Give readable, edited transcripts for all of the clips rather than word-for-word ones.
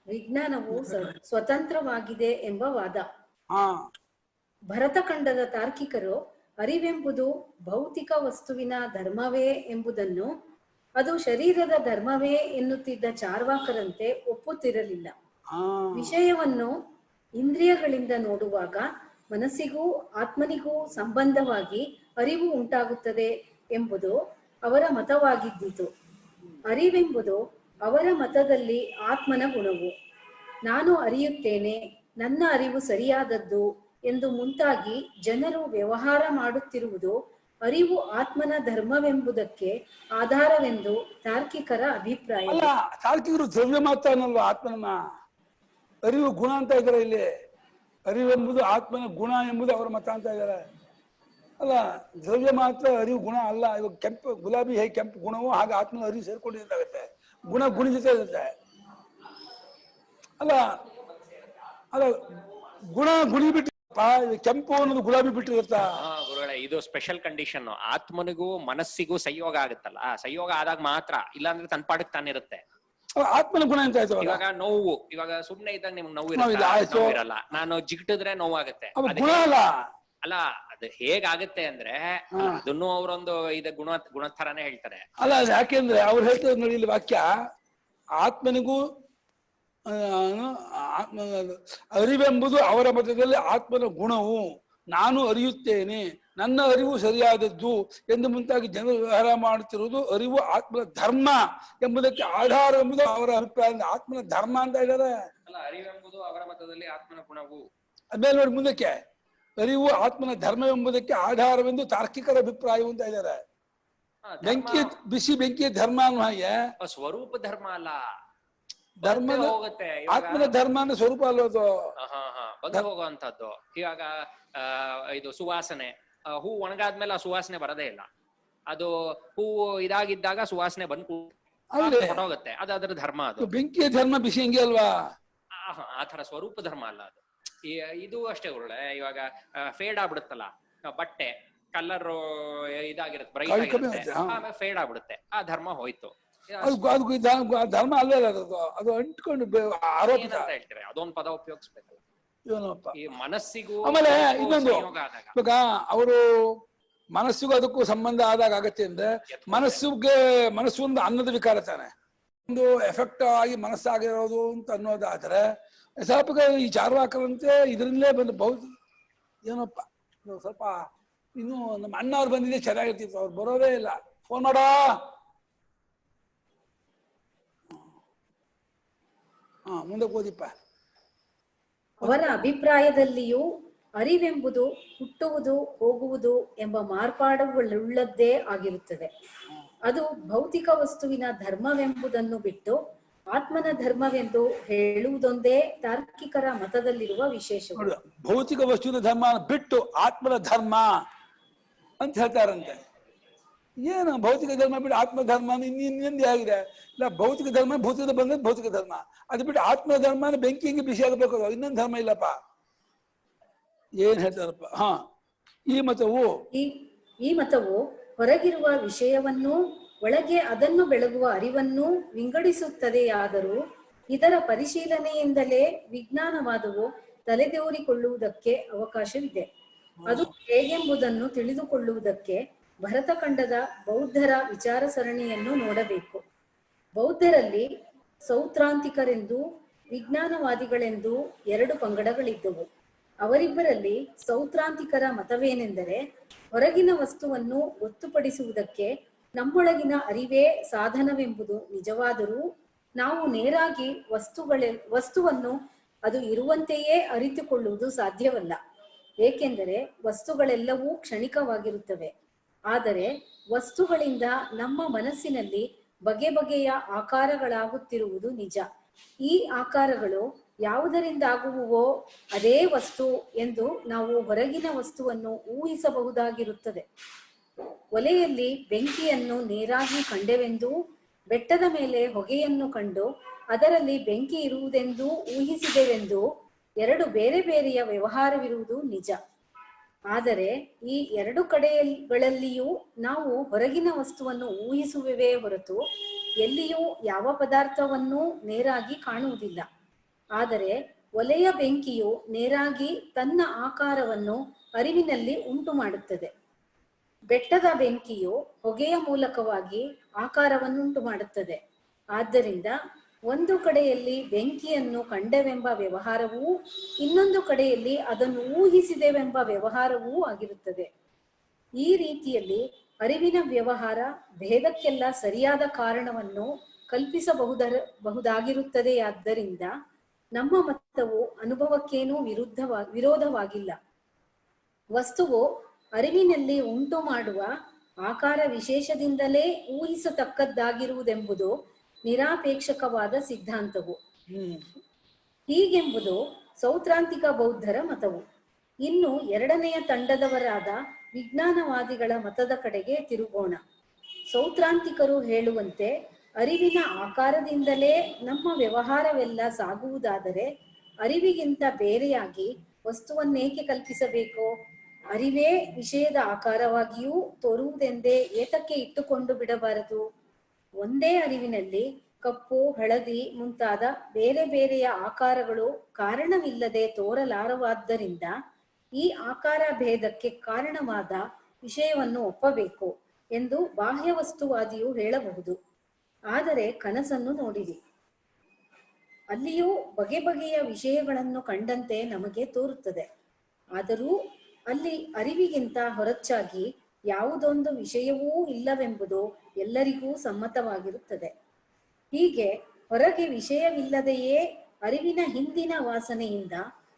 ವಿಜ್ಞಾನವು ಸ್ವತಂತ್ರವಾಗಿದೆ ಎಂಬ ವಾದ. ಭರತಖಂಡದ ತಾರ್ಕಿಕರು ಅರಿವೆಂಬುದು ಭೌತಿಕ ವಸ್ತುವಿನ ಧರ್ಮವೇ ಎಂಬುದನ್ನು ಅದು ಶರೀರದ ಧರ್ಮವೇ ಎನ್ನುತ್ತಿದ್ದ ಚಾರ್ವಾಕರಂತೆ ಒಪ್ಪುತ್ತಿರಲಿಲ್ಲ. ವಿಷಯವನ್ನು ಇಂದ್ರಿಯಗಳಿಂದ ನೋಡುವಾಗ ಮನಸ್ಸಿಗೂ ಆತ್ಮನಿಗೂ ಸಂಬಂಧವಾಗಿ ಅರಿವು ಉಂಟಾಗುತ್ತದೆ ಎಂಬುದು ಅವರ ಮತವಾಗಿದ್ದಿತು. ಅರಿವೆಂಬುದು ಅವರ ಮತದಲ್ಲಿ ಆತ್ಮನ ಗುಣವು. ನಾನು ಅರಿಯುತ್ತೇನೆ, ನನ್ನ ಅರಿವು ಸರಿಯಾದದ್ದು ಎಂದು ಮುಂತಾಗಿ ಜನರು ವ್ಯವಹಾರ ಮಾಡುತ್ತಿರುವುದು ಅರಿವು ಆತ್ಮನ ಧರ್ಮವೆಂಬುದಕ್ಕೆ ಆಧಾರವೆಂದು ತಾರ್ಕಿಕರ ಅಭಿಪ್ರಾಯ. ತಾರ್ಕಿಕರು ದ್ರವ್ಯ ಮಾತ್ರ ಅನ್ನಲ್ವ ಆತ್ಮನ, ಅರಿವು ಗುಣ ಅಂತ ಇದ್ದಾರೆ. ಇಲ್ಲಿ ಅರಿವೆಂಬುದು ಆತ್ಮನ ಗುಣ ಎಂಬುದು ಅವರ ಮತ ಅಂತ ಇದ್ದಾರೆ. ಅಲ್ಲ, ದ್ರವ್ಯ ಮಾತ್ರ ಅರಿವು ಗುಣ ಅಲ್ಲ. ಇವಾಗ ಕೆಂಪು ಗುಲಾಬಿ ಹೇಗೆ ಕೆಂಪು ಗುಣವೋ ಹಾಗೆ ಆತ್ಮನ ಅರಿವು ಸೇರ್ಕೊಂಡಿದ್ದಾಗುತ್ತೆ. ಗುಣ ಗುಣ ಜೊತೆ ಇರುತ್ತೆ. ಅಲ್ಲ ಅಲ್ಲ ಗುಣ ಗುಣಿ ಬಿಟ್ಟು ಕೆಂಪು ಅನ್ನೋದು ಗುಲಾಬಿ ಬಿಟ್ಟಿರುತ್ತಾ? ಗುರುಗಳೇ, ಇದು ಸ್ಪೆಷಲ್ ಕಂಡೀಷನ್. ಆತ್ಮನಿಗೂ ಮನಸ್ಸಿಗೂ ಸಂಯೋಗ ಆಗುತ್ತಲ್ಲ, ಸಂಯೋಗ ಆದಾಗ ಮಾತ್ರ, ಇಲ್ಲಾಂದ್ರೆ ತನ್ನ ಪಾಡಕ್ ತಾನಿರುತ್ತೆ. ಆತ್ಮನ ಗುಣ ಅಂತ ಆಯ್ತು. ಇವಾಗ ನೋವು, ಇವಾಗ ಸುಮ್ನೆ ಇದ್ದಾಗ ನಿಮ್ಗೆ ನೋವು ಇರಲ್ಲ, ನಾನು ಜಿಗಿಟಿದ್ರೆ ನೋವಾಗುತ್ತೆ. ಅಲ್ಲ, ಅದು ಹೇಗಾಗುತ್ತೆ ಅಂದ್ರೆ ಅದನ್ನು ಅವರೊಂದು ಇದು ಗುಣ ತರಾನೇ ಹೇಳ್ತಾರೆ. ಅಲ್ಲ, ಯಾಕೆಂದ್ರೆ ಅವ್ರು ಹೇಳ್ತಾರೆ ನೋಡಿ ಇಲ್ಲಿ ವಾಕ್ಯ, ಆತ್ಮನಿಗೂ ಅರಿವೆಂಬುದು ಅವರ ಮತದಲ್ಲಿ ಆತ್ಮನ ಗುಣವು, ನಾನು ಅರಿಯುತ್ತೇನೆ, ನನ್ನ ಅರಿವು ಸರಿಯಾದದ್ದು ಎಂದು ಮುಂತಾಗಿ ಜನರು ವ್ಯವಹಾರ ಮಾಡುತ್ತಿರುವುದು ಅರಿವು ಆತ್ಮನ ಧರ್ಮ ಎಂಬುದಕ್ಕೆ ಆಧಾರ ಎಂಬುದು ಅವರ ಅಭಿಪ್ರಾಯ. ಆತ್ಮನ ಧರ್ಮ ಅಂತ ಇದ್ದಾರೆ. ಅರಿವೆಂಬುದು ಅವರ ಮತದಲ್ಲಿ ಆತ್ಮನ ಗುಣವು. ಆಮೇಲೆ ನೋಡಿ ಮುಂದಕ್ಕೆ, ಅರಿವು ಆತ್ಮನ ಧರ್ಮವೆಂಬುದಕ್ಕೆ ಆಧಾರವೆಂದು ತಾರ್ಕಿಕರ ಅಭಿಪ್ರಾಯ ಅಂತ ಇದ್ದಾರೆ. ಬೆಂಕಿ ಬಿಸಿ ಬೆಂಕಿಯ ಧರ್ಮ ಅನ್ನೋ ಹಾಗೆ ಸ್ವರೂಪ ಧರ್ಮ ಅಲ್ಲ, ಧರ್ಮದ ಆತ್ಮನ ಧರ್ಮ ಅಂದ್ರೆ ಸ್ವರೂಪ ಅಲ್ಲೋದು, ಬಂದು ಹೋಗುವಂತದ್ದು. ಇವಾಗ ಇದು ಸುವಾಸನೆ, ಹೂ ಒಣಗಾದ್ಮೇಲೆ ಆ ಸುವಾಸನೆ ಬರದೇ ಇಲ್ಲ. ಅದು ಹೂವು ಇದಾಗಿದ್ದಾಗ ಸುವಾಸನೆ ಬಂದು ಹೊರಟೋಗುತ್ತೆ, ಅದು ಅದರ ಧರ್ಮ. ಅದು ಬೆಂಕಿಯ ಧರ್ಮ ಬಿಸಿ ಹಂಗೆ ಅಲ್ವಾ? ಆತರ ಸ್ವರೂಪ ಧರ್ಮ ಅಲ್ಲ ಅದು. ಇದು ಅಷ್ಟೇ ಒಳ್ಳೆ. ಇವಾಗ ಫೇಡ್ ಆಗ್ಬಿಡುತ್ತಲ್ಲ ಬಟ್ಟೆ, ಕಲರ್ ಇದಾಗಿರುತ್ತೆ, ಬ್ರೈಟ್ ಆಗಿರುತ್ತೆ, ಆಮೇಲೆ ಫೇಡ್ ಆಗ್ಬಿಡುತ್ತೆ, ಆ ಧರ್ಮ ಹೋಯ್ತು. ಧರ್ಮ ಅಲ್ಲೇ ಅದು ಅಂಟ್ಕೊಂಡು ಆರೋಪ ಹೇಳ್ತಾರೆ. ಅದೊಂದು ಪದ ಉಪಯೋಗಿಸ್ಬೇಕಲ್ಲ ಈ ಮನಸ್ಸಿಗೂ. ಆಮೇಲೆ ಇನ್ನೊಂದು, ಇವಾಗ ಅವರು ಮನಸ್ಸಿಗೂ ಅದಕ್ಕೂ ಸಂಬಂಧ ಆದಾಗ ಆಗತ್ತೆ ಅಂದ್ರೆ, ಮನಸ್ಸು ಒಂದು ಅನ್ನದ ವಿಕಾರ ತಾನೆ, ಒಂದು ಎಫೆಕ್ಟ್ ಆಗಿ ಮನಸ್ಸಾಗಿರೋದು ಅಂತ ಅನ್ನೋದಾದ್ರೆ ಸ್ವಲ್ಪ ಈ ಚಾರ್ವಾಕರಂತೆ ಇದರಿಂದಲೇ ಬಂದು ಏನಪ್ಪ ಸ್ವಲ್ಪ ಇನ್ನು ನಮ್ಮ ಅಣ್ಣ ಅವ್ರು ಬಂದಿದೆ ಚೆನ್ನಾಗಿರ್ತಿತ್ತು, ಅವ್ರು ಬರೋದೇ ಇಲ್ಲ, ಫೋನ್ ಮಾಡೋ. ಮುಂದೆ ಓದಿಪ್ಪ. ಅವರ ಅಭಿಪ್ರಾಯದಲ್ಲಿಯೂ ಅರಿವೆಂಬುದು ಹುಟ್ಟುವುದು ಹೋಗುವುದು ಎಂಬ ಮಾರ್ಪಾಡುಗಳುಳ್ಳದ್ದೇ ಆಗಿರುತ್ತದೆ. ಅದು ಭೌತಿಕ ವಸ್ತುವಿನ ಧರ್ಮವೆಂಬುದನ್ನು ಬಿಟ್ಟು ಆತ್ಮನ ಧರ್ಮವೆಂದು ಹೇಳುವುದೊಂದೇ ತಾರ್ಕಿಕರ ಮತದಲ್ಲಿರುವ ವಿಶೇಷ. ಭೌತಿಕ ವಸ್ತುವಿನ ಧರ್ಮ ಬಿಟ್ಟು ಆತ್ಮನ ಧರ್ಮ ಅಂತ ಹೇಳ್ತಾರಂತೆ. ಏನು ಭೌತಿಕ ಧರ್ಮ ಬಿಟ್ಟು ಆತ್ಮ ಧರ್ಮ ಇನ್ನೊಂದು ಆಗಿದೆ. ಇಲ್ಲ, ಭೌತಿಕ ಧರ್ಮ ಭೌತಿಕ ಬಂದ್ರೆ ಭೌತಿಕ ಧರ್ಮ, ಅದು ಬಿಟ್ಟು ಆತ್ಮ ಧರ್ಮ ಬೆಂಕಿ ಹಿಂಗೆ ಬಿಸಿ ಆಗಬೇಕು, ಇನ್ನೊಂದು ಧರ್ಮ ಇಲ್ಲಪ್ಪ. ಏನ್ ಹೇಳ್ತಾರಪ್ಪ? ಈ ಮತವು ಹೊರಗಿರುವ ವಿಷಯವನ್ನು ಒಳಗೆ ಅದನ್ನು ಬೆಳಗುವ ಅರಿವನ್ನು ವಿಂಗಡಿಸುತ್ತದೆಯಾದರೂ ಇದರ ಪರಿಶೀಲನೆಯಿಂದಲೇ ವಿಜ್ಞಾನವಾದವು ತಲೆದೋರಿಕೊಳ್ಳುವುದಕ್ಕೆ ಅವಕಾಶವಿದೆ. ಅದು ಹೇಗೆಂಬುದನ್ನು ತಿಳಿದುಕೊಳ್ಳುವುದಕ್ಕೆ ಭರತಖಂಡದ ಬೌದ್ಧರ ವಿಚಾರ ಸರಣಿಯನ್ನು ನೋಡಬೇಕು. ಬೌದ್ಧರಲ್ಲಿ ಸೌತ್ರಾಂತಿಕರೆಂದು ವಿಜ್ಞಾನವಾದಿಗಳೆಂದು ಎರಡು ಪಂಗಡಗಳಿದ್ದವು. ಅವರಿಬ್ಬರಲ್ಲಿ ಸೌತ್ರಾಂತಿಕರ ಮತವೇನೆಂದರೆ, ಹೊರಗಿನ ವಸ್ತುವನ್ನು ಗೊತ್ತುಪಡಿಸುವುದಕ್ಕೆ ನಮ್ಮೊಳಗಿನ ಅರಿವೇ ಸಾಧನವೆಂಬುದು ನಿಜವಾದರೂ ನಾವು ನೇರಾಗಿ ವಸ್ತುವನ್ನು ಅದು ಇರುವಂತೆಯೇ ಅರಿತುಕೊಳ್ಳುವುದು ಸಾಧ್ಯವಲ್ಲ. ಏಕೆಂದರೆ ವಸ್ತುಗಳೆಲ್ಲವೂ ಕ್ಷಣಿಕವಾಗಿರುತ್ತವೆ. ಆದರೆ ವಸ್ತುಗಳಿಂದ ನಮ್ಮ ಮನಸ್ಸಿನಲ್ಲಿ ಬಗೆ ಬಗೆಯ ಆಕಾರಗಳಾಗುತ್ತಿರುವುದು ನಿಜ. ಈ ಆಕಾರಗಳು ಯಾವುದರಿಂದಾಗುವುವೋ ಅದೇ ವಸ್ತು ಎಂದು ನಾವು ಹೊರಗಿನ ವಸ್ತುವನ್ನು ಊಹಿಸಬಹುದಾಗಿರುತ್ತದೆ. ಒಲೆಯಲ್ಲಿ ಬೆಂಕಿಯನ್ನು ನೇರಾಗಿ ಕಂಡೆವೆಂದೂ ಬೆಟ್ಟದ ಮೇಲೆ ಹೊಗೆಯನ್ನು ಕಂಡು ಅದರಲ್ಲಿ ಬೆಂಕಿ ಇರುವುದೆಂದೂ ಊಹಿಸಿದೆವೆಂದೂ ಎರಡು ಬೇರೆ ಬೇರೆಯ ವ್ಯವಹಾರವಿರುವುದು ನಿಜ. ಆದರೆ ಈ ಎರಡು ಕಡೆಗಳಲ್ಲಿಯೂ ನಾವು ಹೊರಗಿನ ವಸ್ತುವನ್ನು ಊಹಿಸುವೆವೇ ಹೊರತು ಎಲ್ಲಿಯೂ ಯಾವ ಪದಾರ್ಥವನ್ನು ನೇರಾಗಿ ಕಾಣುವುದಿಲ್ಲ. ಆದರೆ ಒಲೆಯ ಬೆಂಕಿಯು ನೇರಾಗಿ ತನ್ನ ಆಕಾರವನ್ನು ಅರಿವಿನಲ್ಲಿ ಉಂಟು ಮಾಡುತ್ತದೆ. ಬೆಟ್ಟದ ಬೆಂಕಿಯು ಹೊಗೆಯ ಮೂಲಕವಾಗಿ ಆಕಾರವನ್ನುಂಟು ಮಾಡುತ್ತದೆ. ಆದ್ದರಿಂದ ಒಂದು ಕಡೆಯಲ್ಲಿ ಬೆಂಕಿಯನ್ನು ಕಂಡೆವೆಂಬ ವ್ಯವಹಾರವೂ ಇನ್ನೊಂದು ಕಡೆಯಲ್ಲಿ ಅದನ್ನು ಊಹಿಸಿದೆವೆಂಬ ವ್ಯವಹಾರವೂ ಆಗಿರುತ್ತದೆ. ಈ ರೀತಿಯಲ್ಲಿ ಅರಿವಿನ ವ್ಯವಹಾರ ಭೇದಕ್ಕೆಲ್ಲ ಸರಿಯಾದ ಕಾರಣವನ್ನು ಕಲ್ಪಿಸಬಹುದಾಗಿರುತ್ತದೆಯಾದ್ದರಿಂದ ನಮ್ಮ ಮತವು ಅನುಭವಕ್ಕೇನೂ ವಿರೋಧವಾಗಿಲ್ಲ. ವಸ್ತುವು ಅರಿವಿನಲ್ಲಿ ಉಂಟು ಮಾಡುವ ಆಕಾರ ವಿಶೇಷದಿಂದಲೇ ಊಹಿಸತಕ್ಕದ್ದಾಗಿರುವುದೆಂಬುದು ನಿರಾಪೇಕ್ಷಕವಾದ ಸಿದ್ಧಾಂತವು. ಹೀಗೆಂಬುದು ಸೌತ್ರಾಂತಿಕ ಬೌದ್ಧರ ಮತವು. ಇನ್ನು ಎರಡನೆಯ ತಂಡದವರಾದ ವಿಜ್ಞಾನವಾದಿಗಳ ಮತದ ಕಡೆಗೆ ತಿರುಗೋಣ. ಸೌತ್ರಾಂತಿಕರು ಹೇಳುವಂತೆ ಅರಿವಿನ ಆಕಾರದಿಂದಲೇ ನಮ್ಮ ವ್ಯವಹಾರವೆಲ್ಲ ಸಾಗುವುದಾದರೆ ಅರಿವಿಗಿಂತ ಬೇರೆಯಾಗಿ ವಸ್ತುವನ್ನೇಕೆ ಕಲ್ಪಿಸಬೇಕು? ಅರಿವೇ ವಿಷಯದ ಆಕಾರವಾಗಿಯೂ ತೋರುವುದೆಂದೇ ಏತಕ್ಕೆ ಇಟ್ಟುಕೊಂಡು ಬಿಡಬಾರದು? ಒಂದೇ ಅರಿವಿನಲ್ಲಿ ಕಪ್ಪು, ಹಳದಿ ಮುಂತಾದ ಬೇರೆ ಬೇರೆಯ ಆಕಾರಗಳು ಕಾರಣವಿಲ್ಲದೆ ತೋರಲಾರವಾದ್ದರಿಂದ ಈ ಆಕಾರ ಭೇದಕ್ಕೆ ಕಾರಣವಾದ ವಿಷಯವನ್ನು ಒಪ್ಪಬೇಕು ಎಂದು ಬಾಹ್ಯ ವಸ್ತುವಾದಿಯು ಹೇಳಬಹುದು. ಆದರೆ ಕನಸನ್ನು ನೋಡಿರಿ, ಅಲ್ಲಿಯೂ ಬಗೆ ಬಗೆಯ ವಿಷಯಗಳನ್ನು ಕಂಡಂತೆ ನಮಗೆ ತೋರುತ್ತದೆ. ಆದರೂ ಅಲ್ಲಿ ಅರಿವಿಗಿಂತ ಹೊರಚಾಗಿ ಯಾವುದೊಂದು ವಿಷಯವೂ ಇಲ್ಲವೆಂಬುದು ಎಲ್ಲರಿಗೂ ಸಮ್ಮತವಾಗಿರುತ್ತದೆ. ಹೀಗೆ ಹೊರಗೆ ವಿಷಯವಿಲ್ಲದೆಯೇ ಅರಿವಿನ ಹಿಂದಿನ ವಾಸನೆಯಿಂದ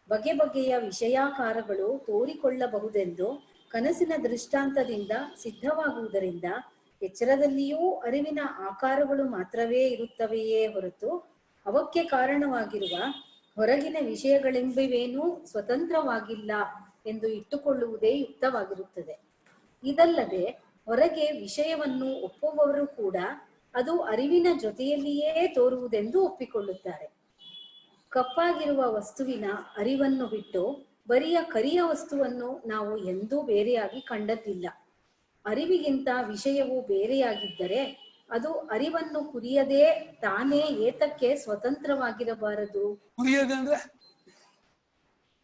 ಬಗೆ ಬಗೆಯ ವಿಷಯಾಕಾರಗಳು ತೋರಿಕೊಳ್ಳಬಹುದೆಂದು ಕನಸಿನ ದೃಷ್ಟಾಂತದಿಂದ ಸಿದ್ಧವಾಗುವುದರಿಂದ ಎಚ್ಚರದಲ್ಲಿಯೂ ಅರಿವಿನ ಆಕಾರಗಳು ಮಾತ್ರವೇ ಇರುತ್ತವೆಯೇ ಹೊರತು ಅವಕ್ಕೆ ಕಾರಣವಾಗಿರುವ ಹೊರಗಿನ ವಿಷಯಗಳೆಂಬುವೇನೂ ಸ್ವತಂತ್ರವಾಗಿಲ್ಲ ಎಂದು ಇಟ್ಟುಕೊಳ್ಳುವುದೇ ಯುಕ್ತವಾಗಿರುತ್ತದೆ. ಇದಲ್ಲದೆ ಹೊರಗೆ ವಿಷಯವನ್ನು ಒಪ್ಪುವವರು ಕೂಡ ಅದು ಅರಿವಿನ ಜೊತೆಯಲ್ಲಿಯೇ ತೋರುವುದೆಂದು ಒಪ್ಪಿಕೊಳ್ಳುತ್ತಾರೆ. ಕಪ್ಪಾಗಿರುವ ವಸ್ತುವಿನ ಅರಿವನ್ನು ಬಿಟ್ಟು ಬರಿಯ ಕರಿಯ ವಸ್ತುವನ್ನು ನಾವು ಎಂದೂ ಬೇರೆಯಾಗಿ ಕಂಡದ್ದಿಲ್ಲ. ಅರಿವಿಗಿಂತ ವಿಷಯವು ಬೇರೆಯಾಗಿದ್ದರೆ ಅದು ಅರಿವನ್ನು ಕುರಿಯದೇ ತಾನೇ ಏತಕ್ಕೆ ಸ್ವತಂತ್ರವಾಗಿರಬಾರದು?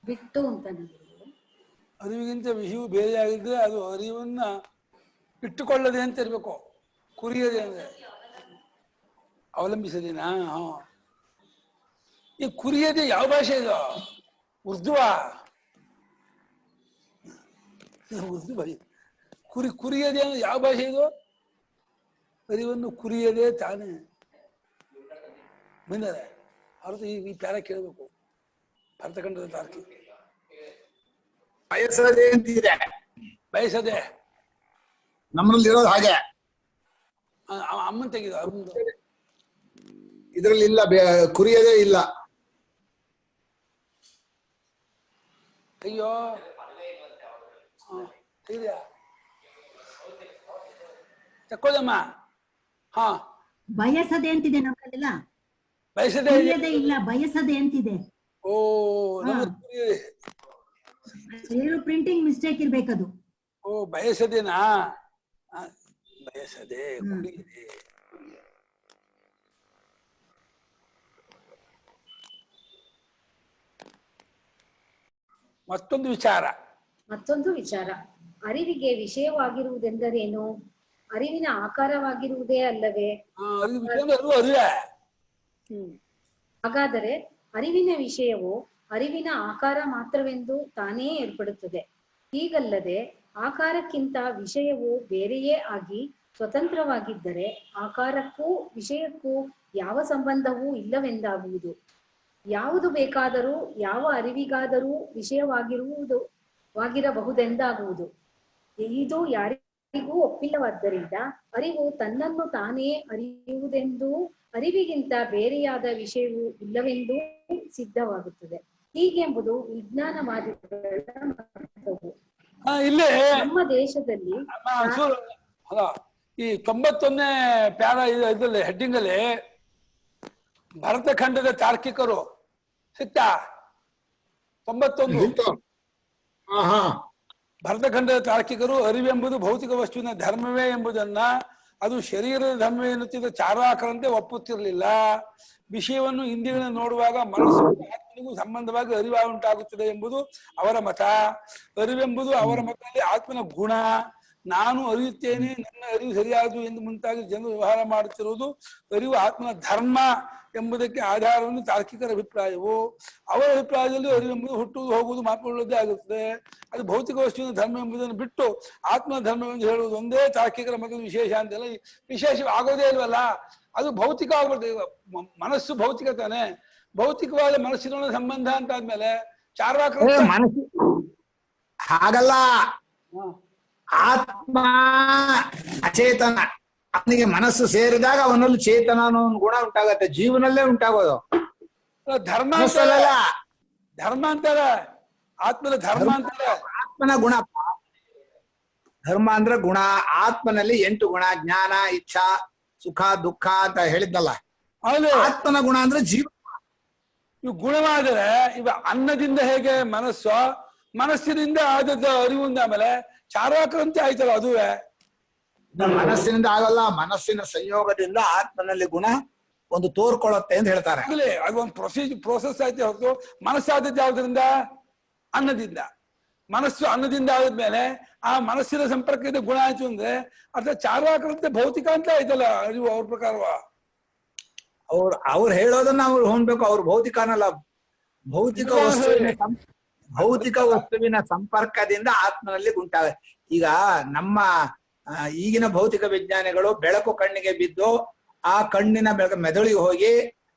ಬಿಟ್ಟು ಅಂತ ಅರಿವಿಗಿಂತ ವಿಷಯವು ಬೇರೆಯಾಗಿದ್ರೆ ಅದು ಅರಿವನ್ನ ಇಟ್ಟುಕೊಳ್ಳದೆ ಅಂತ ಇರ್ಬೇಕು. ಕುರಿಯದೆ ಅಂದ್ರೆ ಅವಲಂಬಿಸದೇನಾ? ಈ ಕುರಿಯದೆ ಯಾವ ಭಾಷೆ ಇದು? ಉರ್ದುವಾ? ಉರ್ದು ಭಾಷೆ. ಕುರಿಯದೆ ಅಂದ್ರೆ ಯಾವ ಭಾಷೆ ಇದು? ಅರಿವನ್ನು ಕುರಿಯದೆ ತಾನೇ ಬಂದರೆ ಅವ್ರದ್ದು ಈ ಪ್ಯಾರ ಕೇಳಬೇಕು. ಭರತಖಂಡದ ತಾರ್ಕಿ ಬಯಸದೆ ಅಂತಿದೆ. ಬಯಸದೆ ನಮ್ಮಲ್ಲಿ ಇರೋದು ಹಾಗೆ. ಅಮ್ಮನ್ ತೆಗೆದು ಇದ್ರಲ್ಲಿ ಇಲ್ಲ, ಕುರಿಯದೇ ಇಲ್ಲ. ಅಯ್ಯೋ ತೆಗೆದ್ಯಾ? ತಕ್ಕೋದಮ್ಮ. ಹಾ, ಬಯಸದೆ ಅಂತಿದೆ ನಮ್ಮಲ್ಲೆಲ್ಲ. ಬಯಸದೆ ಇಲ್ಲ, ಬಯಸದೆ ಅಂತಿದೆ. ಓ, ಪ್ರಿಂಟಿಂಗ್ ಮಿಸ್ಟೇಕ್ ಇರ್ಬೇಕದು. ಓ, ಬಯಸದೇನಾ? ಬಯಸದೆ ಕುರಿಯದೆ. ಮತ್ತೊಂದು ವಿಚಾರ, ಅರಿವಿಗೆ ವಿಷಯವಾಗಿರುವುದೆಂದರೇನು? ಅರಿವಿನ ಆಕಾರವಾಗಿರುವುದೇ ಅಲ್ಲವೇ? ಹಾಗಾದರೆ ಅರಿವಿನ ವಿಷಯವು ಅರಿವಿನ ಆಕಾರ ಮಾತ್ರವೆಂದು ತಾನೇ ಏರ್ಪಡುತ್ತದೆ. ಹೀಗಲ್ಲದೆ ಆಕಾರಕ್ಕಿಂತ ವಿಷಯವು ಬೇರೆಯೇ ಆಗಿ ಸ್ವತಂತ್ರವಾಗಿದ್ದರೆ ಆಕಾರಕ್ಕೂ ವಿಷಯಕ್ಕೂ ಯಾವ ಸಂಬಂಧವೂ ಇಲ್ಲವೆಂದಾಗುವುದು. ಯಾವುದು ಬೇಕಾದರೂ ಯಾವ ಅರಿವಿಗಾದರೂ ವಿಷಯವಾಗಿರಬಹುದೆಂದಾಗುವುದು. ಇದು ಯಾರಿಗೂ ಒಪ್ಪಿಲ್ಲವಾದ್ದರಿಂದ ಅರಿವು ತನ್ನನ್ನು ತಾನೇ ಅರಿಯುವುದೆಂದೂ ಅರಿವಿಗಿಂತ ಬೇರೆಯಾದ ವಿಷಯವೂ ಇಲ್ಲವೆಂದೂ ಸಿದ್ಧವಾಗುತ್ತದೆ. ಹೀಗೆಂಬುದು ವಿಜ್ಞಾನವಾದಿಗಳ ಮತವು. ನಮ್ಮ ದೇಶದಲ್ಲಿ ಈ 91ನೇ ಪ್ಯಾರ ಇದ್ರಲ್ಲಿ ಹೆಡ್ಡಿಂಗ್ ಅಲ್ಲಿ ಭರತಖಂಡದ ತಾರ್ಕಿಕರು ಸಿಕ್ತಾ? 91 ಭರತಖಂಡದ ತಾರ್ಕಿಕರು ಅರಿವೆಂಬುದು ಭೌತಿಕ ವಸ್ತುವಿನ ಧರ್ಮವೇ ಎಂಬುದನ್ನ ಅದು ಶರೀರದ ಧರ್ಮ ಎನ್ನುತ್ತಿದ್ದ ಚಾರ್ವಾಕರಂತೆ ಒಪ್ಪುತ್ತಿರಲಿಲ್ಲ. ವಿಷಯವನ್ನು ಇಂದ್ರಿಯಗಳನ್ನು ನೋಡುವಾಗ ಮನಸ್ಸು ಆತ್ಮನಿಗೂ ಸಂಬಂಧವಾಗಿ ಅರಿವು ಉಂಟಾಗುತ್ತದೆ ಎಂಬುದು ಅವರ ಮತ. ಅರಿವೆಂಬುದು ಅವರ ಮತದಲ್ಲಿ ಆತ್ಮನ ಗುಣ. ನಾನು ಅರಿಯುತ್ತೇನೆ, ನನ್ನ ಅರಿವು ಸರಿಯಾದು ಎಂದು ಮುಂತಾಗಿ ಜನರು ವ್ಯವಹಾರ ಮಾಡುತ್ತಿರುವುದು ಅರಿವು ಆತ್ಮನ ಧರ್ಮ ಎಂಬುದಕ್ಕೆ ಆಧಾರವನ್ನು ತಾರ್ಕಿಕರ ಅಭಿಪ್ರಾಯವು. ಅವರ ಅಭಿಪ್ರಾಯದಲ್ಲಿ ಅರಿವೆಂಬುದು ಹುಟ್ಟುವುದು ಹೋಗುವುದು ಮಾಪುಳ್ಳದೇ ಆಗುತ್ತದೆ. ಅದು ಭೌತಿಕ ವಸ್ತುವಿನ ಧರ್ಮ ಎಂಬುದನ್ನು ಬಿಟ್ಟು ಆತ್ಮನ ಧರ್ಮವೆಂದು ಹೇಳುವುದು ಒಂದೇ ತಾರ್ಕಿಕರ ಮತದ ವಿಶೇಷ ಅಂತೆಲ್ಲ. ವಿಶೇಷ ಆಗೋದೇ ಇಲ್ವಲ್ಲ, ಅದು ಭೌತಿಕ ಆಗ್ಬಿಡ್ತದೆ. ಮನಸ್ಸು ಭೌತಿಕ ತಾನೆ, ಭೌತಿಕವಾದ ಮನಸ್ಸಿನ ಸಂಬಂಧ ಅಂತ ಆದ್ಮೇಲೆ ಚಾರ್ವಾಕರ ಹಾಗಲ್ಲ. ಆತ್ಮ ಅಚೇತನ, ಅವನಿಗೆ ಮನಸ್ಸು ಸೇರಿದಾಗ ಅವನಲ್ಲಿ ಚೇತನ ಅನ್ನೋ ಒಂದು ಗುಣ ಉಂಟಾಗತ್ತೆ, ಜೀವನಲ್ಲೇ ಉಂಟಾಗೋದು. ಧರ್ಮ ಧರ್ಮ ಅಂತಾರೆ, ಆತ್ಮನ ಧರ್ಮ ಅಂತಾರೆ. ಆತ್ಮನ ಗುಣ, ಧರ್ಮ ಅಂದ್ರೆ ಗುಣ. ಆತ್ಮನಲ್ಲಿ 8 ಗುಣ: ಜ್ಞಾನ, ಇಚ್ಛಾ, ಸುಖ, ದುಃಖ ಅಂತ ಹೇಳಿದ್ನಲ್ಲ. ಆತ್ಮನ ಗುಣ ಅಂದ್ರೆ ಜೀವ. ಇವು ಗುಣವಾದರೆ ಇವ ಅನ್ನದಿಂದ ಹೇಗೆ ಮನಸ್ಸು, ಮನಸ್ಸಿನಿಂದ ಆದದ್ದು ಅರಿವಿಂದ ಆಮೇಲೆ ಚಾರ್ವಾಕರಂತೆ ಆಯ್ತಲ್ಲ ಅದುವೇ. ಮನಸ್ಸಿನಿಂದ ಆಗಲ್ಲ, ಮನಸ್ಸಿನ ಸಂಯೋಗದಿಂದ ಆತ್ಮನಲ್ಲಿ ಗುಣ ಒಂದು ತೋರ್ಕೊಳ್ಳುತ್ತೆ ಅಂತ ಹೇಳ್ತಾರೆ. ಅದು ಒಂದು ಪ್ರೋಸೆಸ್ ಆಯ್ತು ಹೊರತು ಮನಸ್ಸಾದದ್ದು ಯಾವ್ದ್ರಿಂದ? ಅನ್ನದಿಂದ. ಮನಸ್ಸು ಅನ್ನದಿಂದ ಆದ್ಮೇಲೆ ಆ ಮನಸ್ಸಿನ ಸಂಪರ್ಕದ ಗುಣ ಆಯ್ತು ಅಂದ್ರೆ ಅರ್ಥ ಚಾರ್ವಾಕರಂತೆ ಭೌತಿಕ ಅಂತ ಆಯ್ತಲ್ಲ ಅರಿವು ಅವ್ರ ಪ್ರಕಾರವ. ಅವ್ರು ಹೇಳೋದನ್ನ ಅವ್ರು ಹೊಂದ್ಬೇಕು. ಅವ್ರು ಭೌತಿಕ ಅನ್ನಲ್ಲ, ಭೌತಿಕ ವಸ್ತುವಿನ ಸಂಪರ್ಕದಿಂದ ಆತ್ಮನಲ್ಲಿ ಉಂಟಾಗ. ಈಗ ನಮ್ಮ ಈಗಿನ ಭೌತಿಕ ವಿಜ್ಞಾನಿಗಳು ಬೆಳಕು ಕಣ್ಣಿಗೆ ಬಿದ್ದು ಆ ಕಣ್ಣಿನ ಬೆಳಕು ಮೆದುಳಿಗೆ ಹೋಗಿ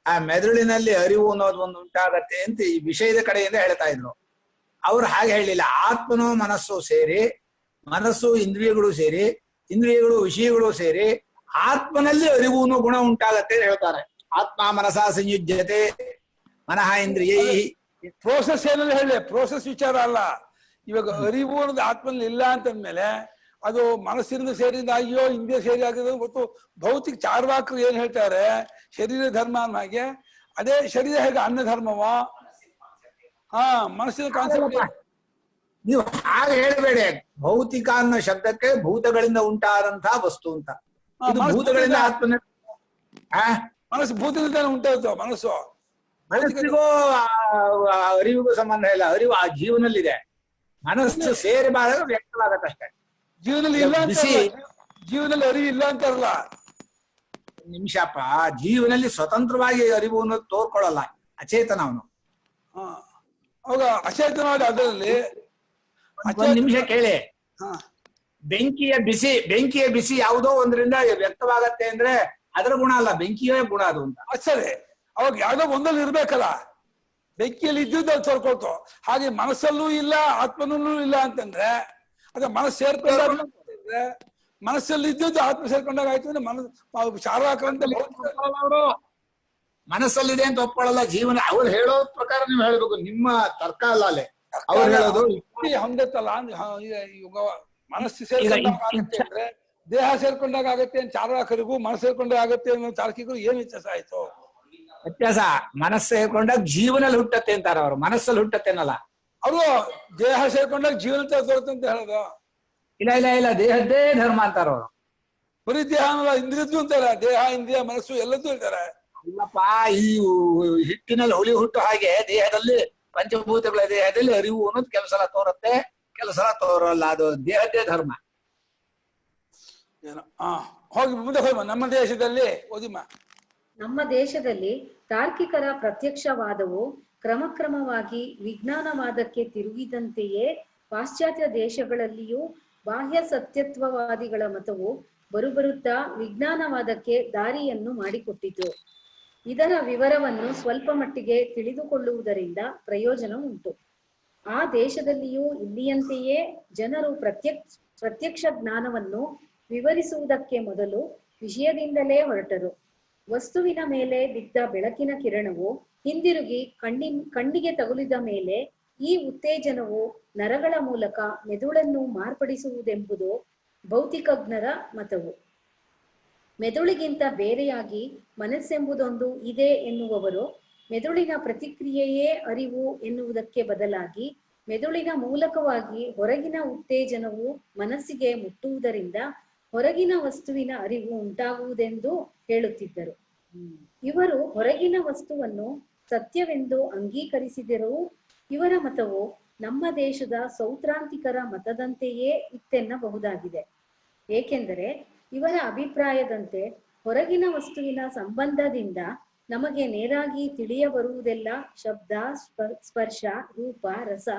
ಆ ಮೆದುಳಿನಲ್ಲಿ ಅರಿವು ಅನ್ನೋದು ಒಂದು ಉಂಟಾಗತ್ತೆ ಅಂತ ಈ ವಿಷಯದ ಕಡೆಯಿಂದ ಹೇಳ್ತಾ ಇದ್ರು. ಅವ್ರು ಹಾಗೆ ಹೇಳಿಲ್ಲ. ಆತ್ಮನೋ ಮನಸ್ಸು ಸೇರಿ, ಮನಸ್ಸು ಇಂದ್ರಿಯಗಳು ಸೇರಿ, ಇಂದ್ರಿಯಗಳು ವಿಷಯಗಳು ಸೇರಿ ಆತ್ಮನಲ್ಲಿ ಅರಿವು ಅನ್ನೋ ಗುಣ ಉಂಟಾಗತ್ತೆ ಅಂತ ಹೇಳ್ತಾರೆ. ಆತ್ಮ ಮನಸ ಸಂಯುಜ್ಯತೆ ಮನಃ ಇಂದ್ರಿಯ. ಪ್ರೋಸೆಸ್ ಏನಲ್ಲಿ ಹೇಳಿ, ಪ್ರೋಸೆಸ್ ವಿಚಾರ ಅಲ್ಲ. ಇವಾಗ ಅರಿವು ಅನ್ನೋದು ಆತ್ಮನಲ್ಲಿ ಇಲ್ಲ ಅಂತಂದ್ಮೇಲೆ ಅದು ಮನಸ್ಸಿನಿಂದ ಸೇರಿದ ಅಯ್ಯೋ ಇಂದ್ರಿಯ ಸೇರಿ ಆಗಿದೆ ಗೊತ್ತು. ಭೌತಿಕ ಚಾರ್ವಾಕರು ಏನ್ ಹೇಳ್ತಾರೆ, ಶರೀರ ಧರ್ಮ ಅನ್ನೋ ಹಾಗೆ ಅದೇ ಶರೀರ ಹೇಗೆ ಅನ್ನ ಧರ್ಮವ, ಮನಸ್ಸಿನ ಕಾನ್ಸೆಪ್ಟ್. ನೀವು ಹಾಗೆ ಹೇಳಬೇಡಿ. ಭೌತಿಕ ಅನ್ನೋ ಶಬ್ದಕ್ಕೆ ಭೂತಗಳಿಂದ ಉಂಟಾದಂತಹ ವಸ್ತು ಅಂತ. ಇದು ಭೂತಗಳಿಂದ ಆತ್ಮನ ಮನಸ್ಸು ಭೂತದಿಂದ ಉಂಟಾಯ್ತು. ಮನಸ್ಸು ಮನಸ್ಸಿಗೂ ಅರಿವಿಗೂ ಸಂಬಂಧ ಇಲ್ಲ. ಅರಿವು ಆ ಜೀವನಲ್ಲಿದೆ, ಮನಸ್ಸು ಸೇರಿ ಬಾದಾಗ ವ್ಯಕ್ತವಾಗತ್ತಷ್ಟೇ. ಜೀವನದಲ್ಲಿ ಇಲ್ಲ ಅಂತ, ಜೀವನದಲ್ಲಿ ಅರಿವು ಇಲ್ಲ ಅಂತಾರಲ್ಲ. ನಿಮಿಷಪ್ಪ, ಜೀವನದಲ್ಲಿ ಸ್ವತಂತ್ರವಾಗಿ ಅರಿವು ಅನ್ನೋದು ತೋರ್ಕೊಳ್ಳಲ್ಲ, ಅಚೇತನ ಅವನು. ಅವಾಗ ಅಚೇತನವಾದ ಅದರಲ್ಲಿ ಒಂದ್ ನಿಮಿಷ ಕೇಳಿ. ಬೆಂಕಿಯ ಬಿಸಿ ಯಾವುದೋ ಒಂದರಿಂದ ವ್ಯಕ್ತವಾಗತ್ತೆ ಅಂದ್ರೆ ಅದರ ಗುಣ ಅಲ್ಲ, ಬೆಂಕಿಯೇ ಗುಣ ಅದು ಅಂತ. ಸರಿ, ಅವಾಗ ಯಾವ್ದೋ ಒಂದಲ್ಲಿ ಇರ್ಬೇಕಲ್ಲ. ಬೆಂಕಿಯಲ್ಲಿ ಇದ್ದಿದ್ದು ಅದು ತೋರ್ಕೊಳ್ತು. ಹಾಗೆ ಮನಸ್ಸಲ್ಲೂ ಇಲ್ಲ, ಆತ್ಮನಲ್ಲೂ ಇಲ್ಲ ಅಂತಂದ್ರೆ ಅದ ಮನಸ್ಸು ಸೇರ್ಕೊಂಡಾಗ, ಮನಸ್ಸಲ್ಲಿ ಇದ್ದದ್ದು ಆತ್ಮ ಸೇರ್ಕೊಂಡಾಗ ಆಯ್ತು ಅಂದ್ರೆ ಮನಸ್ಸು ಚಾರ್ವಾಕರಂತೆ ಅವರು ಮನಸ್ಸಲ್ಲಿದೆ ಅಂತ ಒಪ್ಕೊಳ್ಳಲ್ಲ. ಜೀವನ ಅವ್ರು ಹೇಳೋ ಪ್ರಕಾರ ನೀವು ಹೇಳ್ಬೇಕು, ನಿಮ್ಮ ತರ್ಕ ಅಲ್ಲ ಅಲ್ಲೇ ಅವ್ರು ಹೇಳೋದು. ಹಂಗತ್ತಲ್ಲ, ಮನಸ್ಸು ಸೇರ್ಕೊಂಡಾಗ ಆಗತ್ತೆ ಅಂದ್ರೆ ದೇಹ ಸೇರ್ಕೊಂಡಾಗ ಆಗತ್ತೆ ಅಂತ ಚಾರ್ವಾಕರಿಗೂ, ಮನಸ್ಸು ಸೇರ್ಕೊಂಡಾಗ ಆಗತ್ತೆ ಅನ್ನೋ ತಾರ್ಕಿಕರು ಏನ್ ವ್ಯತ್ಯಾಸ ಆಯ್ತು? ವ್ಯತ್ಯಾಸ ಮನಸ್ಸು ಸೇರ್ಕೊಂಡಾಗ ಜೀವನಲ್ಲಿ ಹುಟ್ಟತ್ತೆ ಅಂತಾರ ಅವ್ರು, ಮನಸ್ಸಲ್ಲಿ ಹುಟ್ಟತ್ತೆ ಅನ್ನಲ್ಲ. ಅವರು ದೇಹ ಸೇರ್ಕೊಂಡಾಗ ಜೀವನ ತೋರುತ್ತೆ ಅಂತ ಹೇಳೋದು. ಇಲ್ಲ, ದೇಹದ್ದೇ ಧರ್ಮ ಅಂತಾರ ಅವರು. ಬರೀ ದೇಹ ಅನ್ನಲ್ಲ, ಇಂದ್ರಿಯದ್ದು ಅಂತಾರೆ. ದೇಹ, ಇಂದ್ರಿಯ, ಮನಸ್ಸು ಎಲ್ಲದೂ ಹೇಳ್ತಾರೆ. ಇಲ್ಲಪ್ಪ, ಈ ಹಿಟ್ಟಿನಲ್ಲಿ ಹುಳಿ ಹುಟ್ಟು ಹಾಗೆ ದೇಹದಲ್ಲಿ ಪಂಚಭೂತಗಳ ದೇಹದಲ್ಲಿ ಅರಿವು ಅನ್ನೋದು ಕೆಲಸ ತೋರುತ್ತೆ, ಕೆಲಸ ತೋರಲ್ಲ. ಅದು ದೇಹದ್ದೇ ಧರ್ಮ. ಹೋಗಿ ಮುಂದೆ ಹೋಗಿ. ನಮ್ಮ ದೇಶದಲ್ಲಿ ಓದಿಮ್ಮ. ನಮ್ಮ ದೇಶದಲ್ಲಿ ತಾರ್ಕಿಕರ ಪ್ರತ್ಯಕ್ಷವಾದವು ಕ್ರಮಕ್ರಮವಾಗಿ ವಿಜ್ಞಾನವಾದಕ್ಕೆ ತಿರುಗಿದಂತೆಯೇ ಪಾಶ್ಚಾತ್ಯ ದೇಶಗಳಲ್ಲಿಯೂ ಬಾಹ್ಯ ಸತ್ಯತ್ವವಾದಿಗಳ ಮತವು ಬರುಬರುತ್ತಾ ವಿಜ್ಞಾನವಾದಕ್ಕೆ ದಾರಿಯನ್ನು ಮಾಡಿಕೊಟ್ಟಿತು. ಇದರ ವಿವರವನ್ನು ಸ್ವಲ್ಪ ಮಟ್ಟಿಗೆ ತಿಳಿದುಕೊಳ್ಳುವುದರಿಂದ ಪ್ರಯೋಜನ ಉಂಟು. ಆ ದೇಶದಲ್ಲಿಯೂ ಇಲ್ಲಿಯಂತೆಯೇ ಜನರು ಪ್ರತ್ಯಕ್ಷ ಜ್ಞಾನವನ್ನು ವಿವರಿಸುವುದಕ್ಕೆ ಮೊದಲು ವಿಷಯದಿಂದಲೇ ಹೊರಟರು. ವಸ್ತುವಿನ ಮೇಲೆ ಬಿದ್ದ ಬೆಳಕಿನ ಕಿರಣವು ಹಿಂದಿರುಗಿ ಕಣ್ಣಿಗೆ ತಗುಲಿದ ಮೇಲೆ ಈ ಉತ್ತೇಜನವು ನರಗಳ ಮೂಲಕ ಮೆದುಳನ್ನು ಮಾರ್ಪಡಿಸುವುದೆಂಬುದು ಭೌತಿಕಜ್ಞರ ಮತವು. ಮೆದುಳಿಗಿಂತ ಬೇರೆಯಾಗಿ ಮನಸ್ಸೆಂಬುದೊಂದು ಇದೆ ಎನ್ನುವವರು ಮೆದುಳಿನ ಪ್ರತಿಕ್ರಿಯೆಯೇ ಅರಿವು ಎನ್ನುವುದಕ್ಕೆ ಬದಲಾಗಿ ಮೆದುಳಿನ ಮೂಲಕವಾಗಿ ಹೊರಗಿನ ಉತ್ತೇಜನವು ಮನಸ್ಸಿಗೆ ಮುಟ್ಟುವುದರಿಂದ ಹೊರಗಿನ ವಸ್ತುವಿನ ಅರಿವು ಉಂಟಾಗುವುದೆಂದು ಹೇಳುತ್ತಿದ್ದರು. ಇವರು ಹೊರಗಿನ ವಸ್ತುವನ್ನು ಸತ್ಯವೆಂದು ಅಂಗೀಕರಿಸಿದರೂ ಇವರ ಮತವು ನಮ್ಮ ದೇಶದ ಸೌತ್ರಾಂತಿಕರ ಮತದಂತೆಯೇ ಇತ್ತೆನ್ನಬಹುದಾಗಿದೆ. ಏಕೆಂದರೆ ಇವರ ಅಭಿಪ್ರಾಯದಂತೆ ಹೊರಗಿನ ವಸ್ತುವಿನ ಸಂಬಂಧದಿಂದ ನಮಗೆ ನೇರಾಗಿ ತಿಳಿಯ ಬರುವುದೆಲ್ಲ ಶಬ್ದ, ಸ್ಪರ್ಶ, ರೂಪ, ರಸ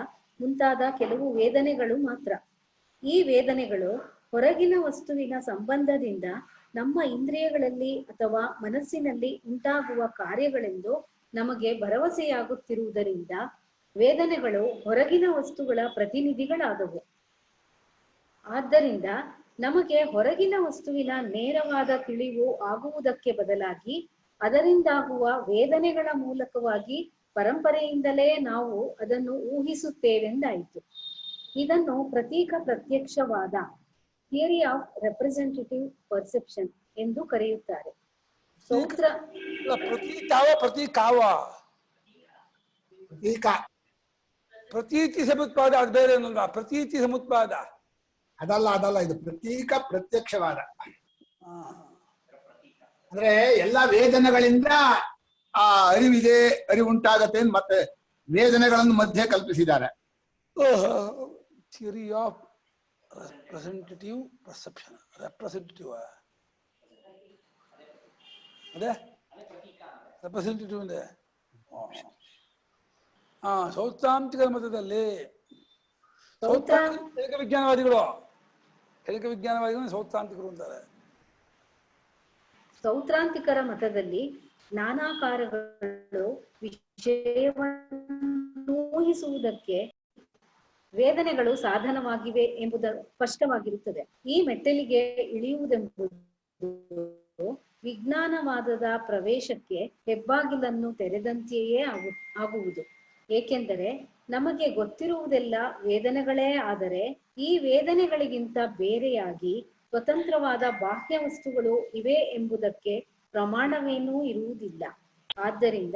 ಮುಂತಾದ ಕೆಲವು ವೇದನೆಗಳು ಮಾತ್ರ. ಈ ವೇದನೆಗಳು ಹೊರಗಿನ ವಸ್ತುವಿನ ಸಂಬಂಧದಿಂದ ನಮ್ಮ ಇಂದ್ರಿಯಗಳಲ್ಲಿ ಅಥವಾ ಮನಸ್ಸಿನಲ್ಲಿ ಉಂಟಾಗುವ ಕಾರ್ಯಗಳೆಂದು ನಮಗೆ ಭರವಸೆಯಾಗುತ್ತಿರುವುದರಿಂದ ವೇದನೆಗಳು ಹೊರಗಿನ ವಸ್ತುಗಳ ಪ್ರತಿನಿಧಿಗಳಾದವು. ಆದ್ದರಿಂದ ನಮಗೆ ಹೊರಗಿನ ವಸ್ತುವಿನ ನೇರವಾದ ತಿಳಿವು ಆಗುವುದಕ್ಕೆ ಬದಲಾಗಿ ಅದರಿಂದಾಗುವ ವೇದನೆಗಳ ಮೂಲಕವಾಗಿ ಪರಂಪರೆಯಿಂದಲೇ ನಾವು ಅದನ್ನು ಊಹಿಸುತ್ತೇವೆಂದಾಯಿತು. ಇದನ್ನು ಪ್ರತೀಕ ಪ್ರತ್ಯಕ್ಷವಾದ ಥಿಯರಿ ಆಫ್ ರೆಪ್ರೆಸೆಂಟೇಟಿವ್ ಪರ್ಸೆಪ್ಷನ್ ಎಂದು ಕರೆಯುತ್ತಾರೆ. ಪ್ರತೀತಿ ಸಮುತ್ಪಾದ ಅದು ಬೇರೆ ಏನಲ್ಲ. ಪ್ರತೀತಿ ಸಮುತ್ಪಾದ ಅದಲ್ಲ ಇದು ಪ್ರತೀಕ ಪ್ರತ್ಯಕ್ಷವಾದ. ಅಂದ್ರೆ ಎಲ್ಲಾ ವೇದನೆಗಳಿಂದ ಆ ಅರಿವಿದೆ, ಅರಿವುಂಟಾಗತ್ತೆ ಅಂತ ಮತ್ತೆ ವೇದನೆಗಳನ್ನು ಮಧ್ಯೆ ಕಲ್ಪಿಸಿದ್ದಾರೆ. Theory of representative perception. Representative ಅದೇ ರೆಪ್ರೆಸೆಂಟೇಟಿವ್ ಇದೆ. ಸೌತ್ರಾಂತಿಕ ಮತದಲ್ಲಿ ಹೇಳಿಕ ವಿಜ್ಞಾನವಾದಿಗಳು ಸೌತ್ರಾಂತಿಕರು ಅಂತಾರೆ. ಸೌತ್ರಾಂತಿಕರ ಮತದಲ್ಲಿ ಜ್ಞಾನಾಕಾರಗಳು ವಿಷಯವನ್ನು ಊಹಿಸುವುದಕ್ಕೆ ವೇದನೆಗಳು ಸಾಧನವಾಗಿವೆ ಎಂಬುದು ಸ್ಪಷ್ಟವಾಗಿರುತ್ತದೆ. ಈ ಮೆಟ್ಟಲಿಗೆ ಇಳಿಯುವುದೆಂಬುದು ವಿಜ್ಞಾನವಾದದ ಪ್ರವೇಶಕ್ಕೆ ಹೆಬ್ಬಾಗಿಲನ್ನು ತೆರೆದಂತೆಯೇ ಆಗುವುದು. ಏಕೆಂದರೆ ನಮಗೆ ಗೊತ್ತಿರುವುದೆಲ್ಲ ವೇದನೆಗಳೇ ಆದರೆ ಈ ವೇದನೆಗಳಿಗಿಂತ ಬೇರೆಯಾಗಿ ಸ್ವತಂತ್ರವಾದ ಬಾಹ್ಯ ವಸ್ತುಗಳು ಇವೆ ಎಂಬುದಕ್ಕೆ ಪ್ರಮಾಣವೇನೂ ಇರುವುದಿಲ್ಲ. ಆದ್ದರಿಂದ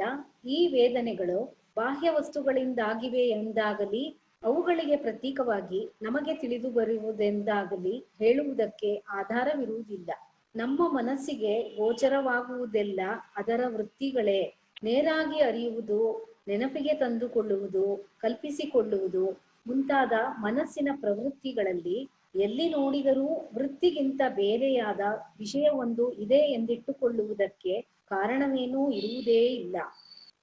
ಈ ವೇದನೆಗಳು ಬಾಹ್ಯ ವಸ್ತುಗಳಿಂದಾಗಿವೆ ಎಂದಾಗಲಿ ಅವುಗಳಿಗೆ ಪ್ರತೀಕವಾಗಿ ನಮಗೆ ತಿಳಿದು ಬರುವುದೆಂದಾಗಲಿ ಹೇಳುವುದಕ್ಕೆ ಆಧಾರವಿರುವುದಿಲ್ಲ. ನಮ್ಮ ಮನಸ್ಸಿಗೆ ಗೋಚರವಾಗುವುದೆಲ್ಲ ಅದರ ವೃತ್ತಿಗಳೇ. ನೇರಾಗಿ ಅರಿಯುವುದು, ನೆನಪಿಗೆ ತಂದುಕೊಳ್ಳುವುದು, ಕಲ್ಪಿಸಿಕೊಳ್ಳುವುದು ಮುಂತಾದ ಮನಸ್ಸಿನ ಪ್ರವೃತ್ತಿಗಳಲ್ಲಿ ಎಲ್ಲಿ ನೋಡಿದರೂ ವೃತ್ತಿಗಿಂತ ಬೇರೆಯಾದ ವಿಷಯವೊಂದು ಇದೆ ಎಂದಿಟ್ಟುಕೊಳ್ಳುವುದಕ್ಕೆ ಕಾರಣವೇನೂ ಇರುವುದೇ ಇಲ್ಲ.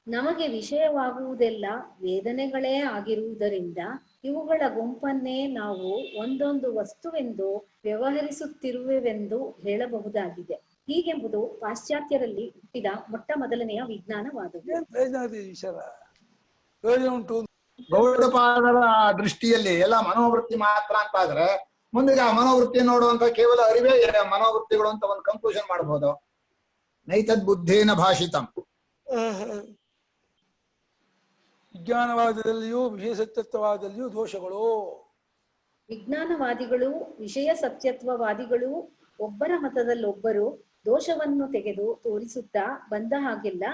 ನಮಗೆ ವಿಷಯವಾಗುವುದೆಲ್ಲ ವೇದನೆಗಳೇ ಆಗಿರುವುದರಿಂದ ಇವುಗಳ ಗುಂಪನ್ನೇ ನಾವು ಒಂದೊಂದು ವಸ್ತುವೆಂದು ವ್ಯವಹರಿಸುತ್ತಿರುವೆವೆಂದು ಹೇಳಬಹುದಾಗಿದೆ. ಹೀಗೆಂಬುದು ಪಾಶ್ಚಾತ್ಯರಲ್ಲಿ ಹುಟ್ಟಿದ ಮೊಟ್ಟ ಮೊದಲನೆಯ ವಿಜ್ಞಾನವಾದವು. ಗೌಡಪಾದರ ದೃಷ್ಟಿಯಲ್ಲಿ ಎಲ್ಲ ಮನೋವೃತ್ತಿ ಮಾತ್ರ ಅಂತ ಆದ್ರೆ ಮುಂದೆ ಆ ಮನೋವೃತ್ತಿ ನೋಡುವಂತ ಕೇವಲ ಅರಿವೇ ಮನೋವೃತ್ತಿಗಳು ಅಂತ ಒಂದು ಕನ್ಕ್ಲೂಷನ್ ಮಾಡಬಹುದು. ನೈತದ್ ಬುದ್ಧೇನ ಭಾಷಿತಂ. ವಿಜ್ಞಾನವಾದದಲ್ಲಿಯೂ ವಿಷಯ ಸತ್ಯತ್ವವಾದದಲ್ಲಿಯೂ ದೋಷಗಳು. ವಿಜ್ಞಾನವಾದಿಗಳು ವಿಷಯ ಸತ್ಯತ್ವವಾದಿಗಳು ಒಬ್ಬರ ಮತದಲ್ಲೊಬ್ಬರು ದೋಷವನ್ನು ತೆಗೆದು ತೋರಿಸುತ್ತಾ ಬಂದ ಹಾಗೆಲ್ಲ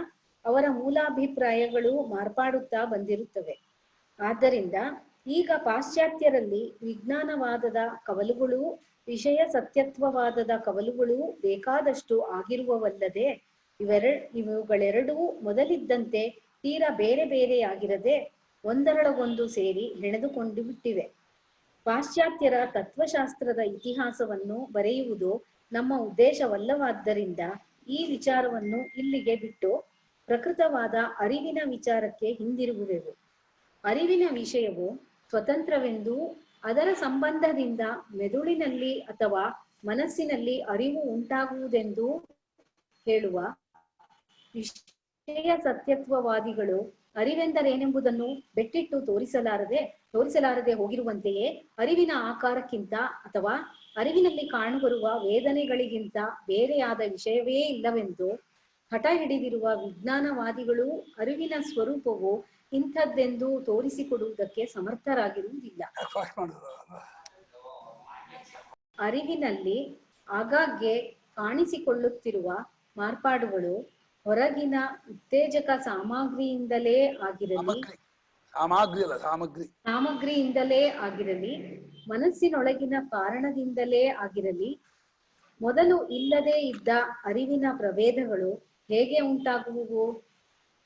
ಅವರ ಮೂಲಾಭಿಪ್ರಾಯಗಳು ಮಾರ್ಪಾಡುತ್ತಾ ಬಂದಿರುತ್ತವೆ. ಆದ್ದರಿಂದ ಈಗ ಪಾಶ್ಚಾತ್ಯರಲ್ಲಿ ವಿಜ್ಞಾನವಾದದ ಕವಲುಗಳು ವಿಷಯ ಸತ್ಯತ್ವವಾದದ ಕವಲುಗಳು ಬೇಕಾದಷ್ಟು ಆಗಿರುವವಲ್ಲದೆ ಇವುಗಳೆರಡೂ ಮೊದಲಿದ್ದಂತೆ ತೀರಾ ಬೇರೆ ಬೇರೆಯಾಗಿರದೆ ಒಂದರೊಳಗೊಂದು ಸೇರಿ ಹೆಣೆದುಕೊಂಡು ಬಿಟ್ಟಿವೆ. ಪಾಶ್ಚಾತ್ಯರ ತತ್ವಶಾಸ್ತ್ರದ ಇತಿಹಾಸವನ್ನು ಬರೆಯುವುದು ನಮ್ಮ ಉದ್ದೇಶವಲ್ಲವಾದ್ದರಿಂದ ಈ ವಿಚಾರವನ್ನು ಇಲ್ಲಿಗೆ ಬಿಟ್ಟು ಪ್ರಕೃತವಾದ ಅರಿವಿನ ವಿಚಾರಕ್ಕೆ ಹಿಂದಿರುಗುವೆವು. ಅರಿವಿನ ವಿಷಯವು ಸ್ವತಂತ್ರವೆಂದೂ ಅದರ ಸಂಬಂಧದಿಂದ ಮೆದುಳಿನಲ್ಲಿ ಅಥವಾ ಮನಸ್ಸಿನಲ್ಲಿ ಅರಿವು ಉಂಟಾಗುವುದೆಂದು ಹೇಳುವ ವಿಷಯ ಸತ್ಯತ್ವವಾದಿಗಳು ಅರಿವೆಂದರೇನೆಂಬುದನ್ನು ಬೆಟ್ಟಿಟ್ಟು ತೋರಿಸಲಾರದೆ ಹೋಗಿರುವಂತೆಯೇ ಅರಿವಿನ ಆಕಾರಕ್ಕಿಂತ ಅಥವಾ ಅರಿವಿನಲ್ಲಿ ಕಾಣುಬರುವ ವೇದನೆಗಳಿಗಿಂತ ಬೇರೆಯಾದ ವಿಷಯವೇ ಇಲ್ಲವೆಂದು ಹಠ ಹಿಡಿದಿರುವ ವಿಜ್ಞಾನವಾದಿಗಳು ಅರಿವಿನ ಸ್ವರೂಪವು ಇಂಥದ್ದೆಂದು ತೋರಿಸಿಕೊಡುವುದಕ್ಕೆ ಸಮರ್ಥರಾಗಿರುವುದಿಲ್ಲ. ಅರಿವಿನಲ್ಲಿ ಆಗಾಗ್ಗೆ ಕಾಣಿಸಿಕೊಳ್ಳುತ್ತಿರುವ ಮಾರ್ಪಾಡುಗಳು ಹೊರಗಿನ ಉತ್ತೇಜಕ ಸಾಮಗ್ರಿಯಿಂದಲೇ ಆಗಿರಲಿ ಮನಸ್ಸಿನೊಳಗಿನ ಕಾರಣದಿಂದಲೇ ಆಗಿರಲಿ ಮೊದಲು ಇಲ್ಲದೆ ಇದ್ದ ಅರಿವಿನ ಪ್ರಭೇದಗಳು ಹೇಗೆ ಉಂಟಾಗುವುವು?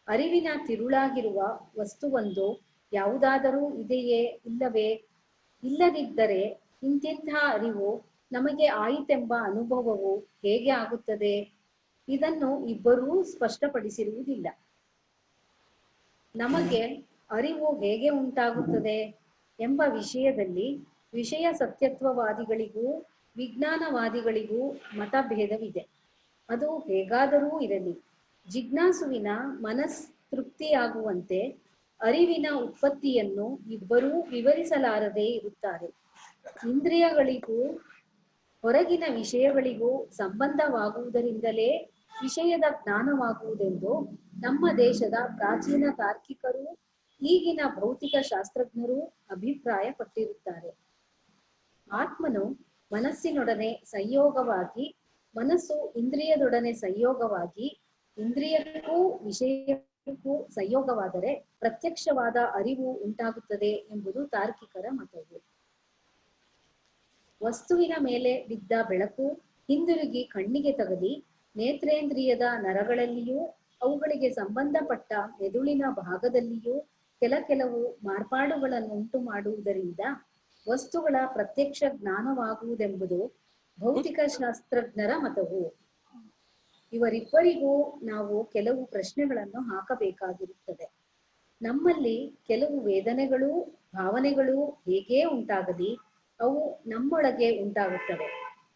ಅರಿವಿನ ತಿರುಳಾಗಿರುವ ವಸ್ತುವೊಂದು ಯಾವುದಾದರೂ ಇದೆಯೇ? ಇಲ್ಲವೇ? ಇಲ್ಲದಿದ್ದರೆ ಇಂತಿಂಥ ಅರಿವು ನಮಗೆ ಆಯಿತೆಂಬ ಅನುಭವವು ಹೇಗೆ ಆಗುತ್ತದೆ? ಇದನ್ನು ಇಬ್ಬರೂ ಸ್ಪಷ್ಟಪಡಿಸಿರುವುದಿಲ್ಲ. ನಮಗೆ ಅರಿವು ಹೇಗೆ ಉಂಟಾಗುತ್ತದೆ ಎಂಬ ವಿಷಯದಲ್ಲಿ ವಿಷಯ ಸತ್ಯತ್ವವಾದಿಗಳಿಗೂ ವಿಜ್ಞಾನವಾದಿಗಳಿಗೂ ಮತಭೇದವಿದೆ. ಅದು ಹೇಗಾದರೂ ಇರಲಿ, ಜಿಜ್ಞಾಸುವಿನ ಮನಸ್ತೃಪ್ತಿಯಾಗುವಂತೆ ಅರಿವಿನ ಉತ್ಪತ್ತಿಯನ್ನು ಇಬ್ಬರೂ ವಿವರಿಸಲಾರದೆ ಇರುತ್ತಾರೆ. ಇಂದ್ರಿಯಗಳಿಗೂ ಹೊರಗಿನ ವಿಷಯಗಳಿಗೂ ಸಂಬಂಧವಾಗುವುದರಿಂದಲೇ ವಿಷಯದ ಜ್ಞಾನವಾಗುವುದೆಂದು ನಮ್ಮ ದೇಶದ ಪ್ರಾಚೀನ ತಾರ್ಕಿಕರು ಈಗಿನ ಭೌತಿಕ ಶಾಸ್ತ್ರಜ್ಞರು ಅಭಿಪ್ರಾಯಪಟ್ಟಿರುತ್ತಾರೆ. ಆತ್ಮನು ಮನಸ್ಸಿನೊಡನೆ ಸಂಯೋಗವಾಗಿ, ಮನಸ್ಸು ಇಂದ್ರಿಯದೊಡನೆ ಸಂಯೋಗವಾಗಿ, ಇಂದ್ರಿಯಕ್ಕೂ ವಿಷಯಕ್ಕೂ ಸಂಯೋಗವಾದರೆ ಪ್ರತ್ಯಕ್ಷವಾದ ಅರಿವು ಉಂಟಾಗುತ್ತದೆ ಎಂಬುದು ತಾರ್ಕಿಕರ ಮತವು. ವಸ್ತುವಿನ ಮೇಲೆ ಬಿದ್ದ ಬೆಳಕು ಹಿಂದಿರುಗಿ ಕಣ್ಣಿಗೆ ತಗಲಿ ನೇತ್ರೇಂದ್ರಿಯದ ನರಗಳಲ್ಲಿಯೂ ಅವುಗಳಿಗೆ ಸಂಬಂಧಪಟ್ಟ ಮೆದುಳಿನ ಭಾಗದಲ್ಲಿಯೂ ಕೆಲವು ಮಾರ್ಪಾಡುಗಳನ್ನುಂಟು ಮಾಡುವುದರಿಂದ ವಸ್ತುಗಳ ಪ್ರತ್ಯಕ್ಷ ಜ್ಞಾನವಾಗುವುದೆಂಬುದು ಭೌತಿಕ ಶಾಸ್ತ್ರಜ್ಞರ ಮತವು. ಇವರಿಬ್ಬರಿಗೂ ನಾವು ಕೆಲವು ಪ್ರಶ್ನೆಗಳನ್ನು ಹಾಕಬೇಕಾಗಿರುತ್ತದೆ. ನಮ್ಮಲ್ಲಿ ಕೆಲವು ವೇದನೆಗಳು, ಭಾವನೆಗಳು ಹೇಗೇ ಉಂಟಾಗಲಿ ಅವು ನಮ್ಮೊಳಗೆ ಉಂಟಾಗುತ್ತವೆ,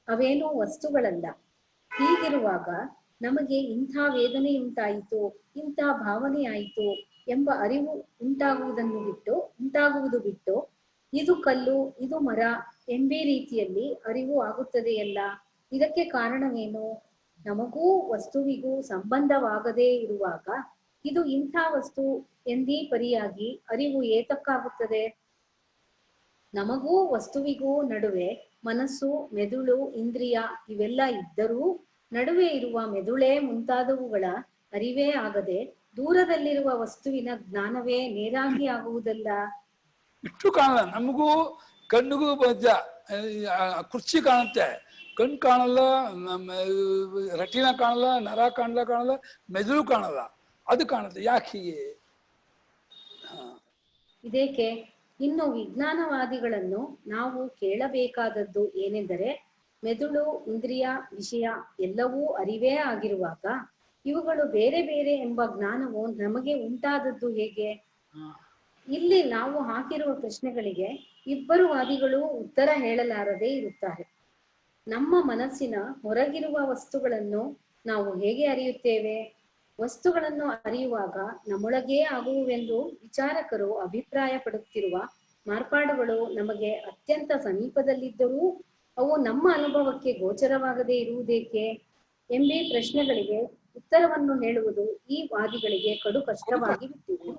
ಅವೇನೂ ವಸ್ತುಗಳಲ್ಲ. ಹೀಗಿರುವಾಗ ನಮಗೆ ಇಂಥ ವೇದನೆಯುಂಟಾಯಿತು, ಇಂಥ ಭಾವನೆಯಾಯಿತು ಎಂಬ ಅರಿವು ಉಂಟಾಗುವುದು ಬಿಟ್ಟು ಇದು ಕಲ್ಲು, ಇದು ಮರ ಎಂಬೀ ರೀತಿಯಲ್ಲಿ ಅರಿವು ಆಗುತ್ತದೆಯಲ್ಲ. ಇದಕ್ಕೆ ಕಾರಣವೇನು? ನಮಗೂ ವಸ್ತುವಿಗೂ ಸಂಬಂಧವಾಗದೇ ಇರುವಾಗ ಇದು ಇಂಥ ವಸ್ತು ಎಂದೀ ಪರಿಯಾಗಿ ಅರಿವು ಏತಕ್ಕಾಗುತ್ತದೆ? ನಮಗೂ ವಸ್ತುವಿಗೂ ನಡುವೆ ಮನಸ್ಸು, ಮೆದುಳು, ಇಂದ್ರಿಯ ಇವೆಲ್ಲ ಇದ್ದರೂ ನಡುವೆ ಇರುವ ಮೆದುಳೇ ಮುಂತಾದವುಗಳ ಅರಿವೇ ಆಗದೆ ದೂರದಲ್ಲಿರುವ ವಸ್ತುವಿನ ಜ್ಞಾನವೇ ನೇರಾಗಿ ಆಗುವುದಲ್ಲ. ಇಷ್ಟು ಕಾಣಲ್ಲ. ನಮಗೂ ಕಣ್ಣಿಗೂ ಕುರ್ಚಿ ಕಾಣುತ್ತೆ, ಕಣ್ಣು ಕಾಣಲ್ಲ, ರೆಟಿನ ಕಾಣಲ್ಲ, ನರ ಕಾಣಲ್ಲ, ಮೆದುಳು ಕಾಣಲ್ಲ, ಅದು ಕಾಣುತ್ತೆ. ಯಾಕೆ ಹೀಗೆ? ಇದಕ್ಕೆ ಇನ್ನು ವಿಜ್ಞಾನವಾದಿಗಳನ್ನು ನಾವು ಕೇಳಬೇಕಾದದ್ದು ಏನೆಂದರೆ, ಮೆದುಳು, ಇಂದ್ರಿಯ, ವಿಷಯ ಎಲ್ಲವೂ ಅರಿವೇ ಆಗಿರುವಾಗ ಇವುಗಳು ಬೇರೆ ಬೇರೆ ಎಂಬ ಜ್ಞಾನವು ನಮಗೆ ಉಂಟಾದದ್ದು ಹೇಗೆ? ಇಲ್ಲಿ ನಾವು ಹಾಕಿರುವ ಪ್ರಶ್ನೆಗಳಿಗೆ ಇಬ್ಬರು ವಾದಿಗಳು ಉತ್ತರ ಹೇಳಲಾರದೆ ಇರುತ್ತಾರೆ. ನಮ್ಮ ಮನಸ್ಸಿನ ಹೊರಗಿರುವ ವಸ್ತುಗಳನ್ನು ನಾವು ಹೇಗೆ ಅರಿಯುತ್ತೇವೆ? ವಸ್ತುಗಳನ್ನು ಅರಿಯುವಾಗ ನಮ್ಮೊಳಗೇ ಆಗುವುವೆಂದು ವಿಚಾರಕರು ಅಭಿಪ್ರಾಯ ಪಡುತ್ತಿರುವ ಮಾರ್ಪಾಡುಗಳು ನಮಗೆ ಅತ್ಯಂತ ಸಮೀಪದಲ್ಲಿದ್ದರೂ ಅವು ನಮ್ಮ ಅನುಭವಕ್ಕೆ ಗೋಚರವಾಗದೇ ಇರುವುದೇಕೆ ಎಂಬೀ ಪ್ರಶ್ನೆಗಳಿಗೆ ಉತ್ತರವನ್ನು ಹೇಳುವುದು ಈ ವಾದಿಗಳಿಗೆ ಕಡು ಕಷ್ಟವಾಗಿ ಬಿಟ್ಟಿದೆ.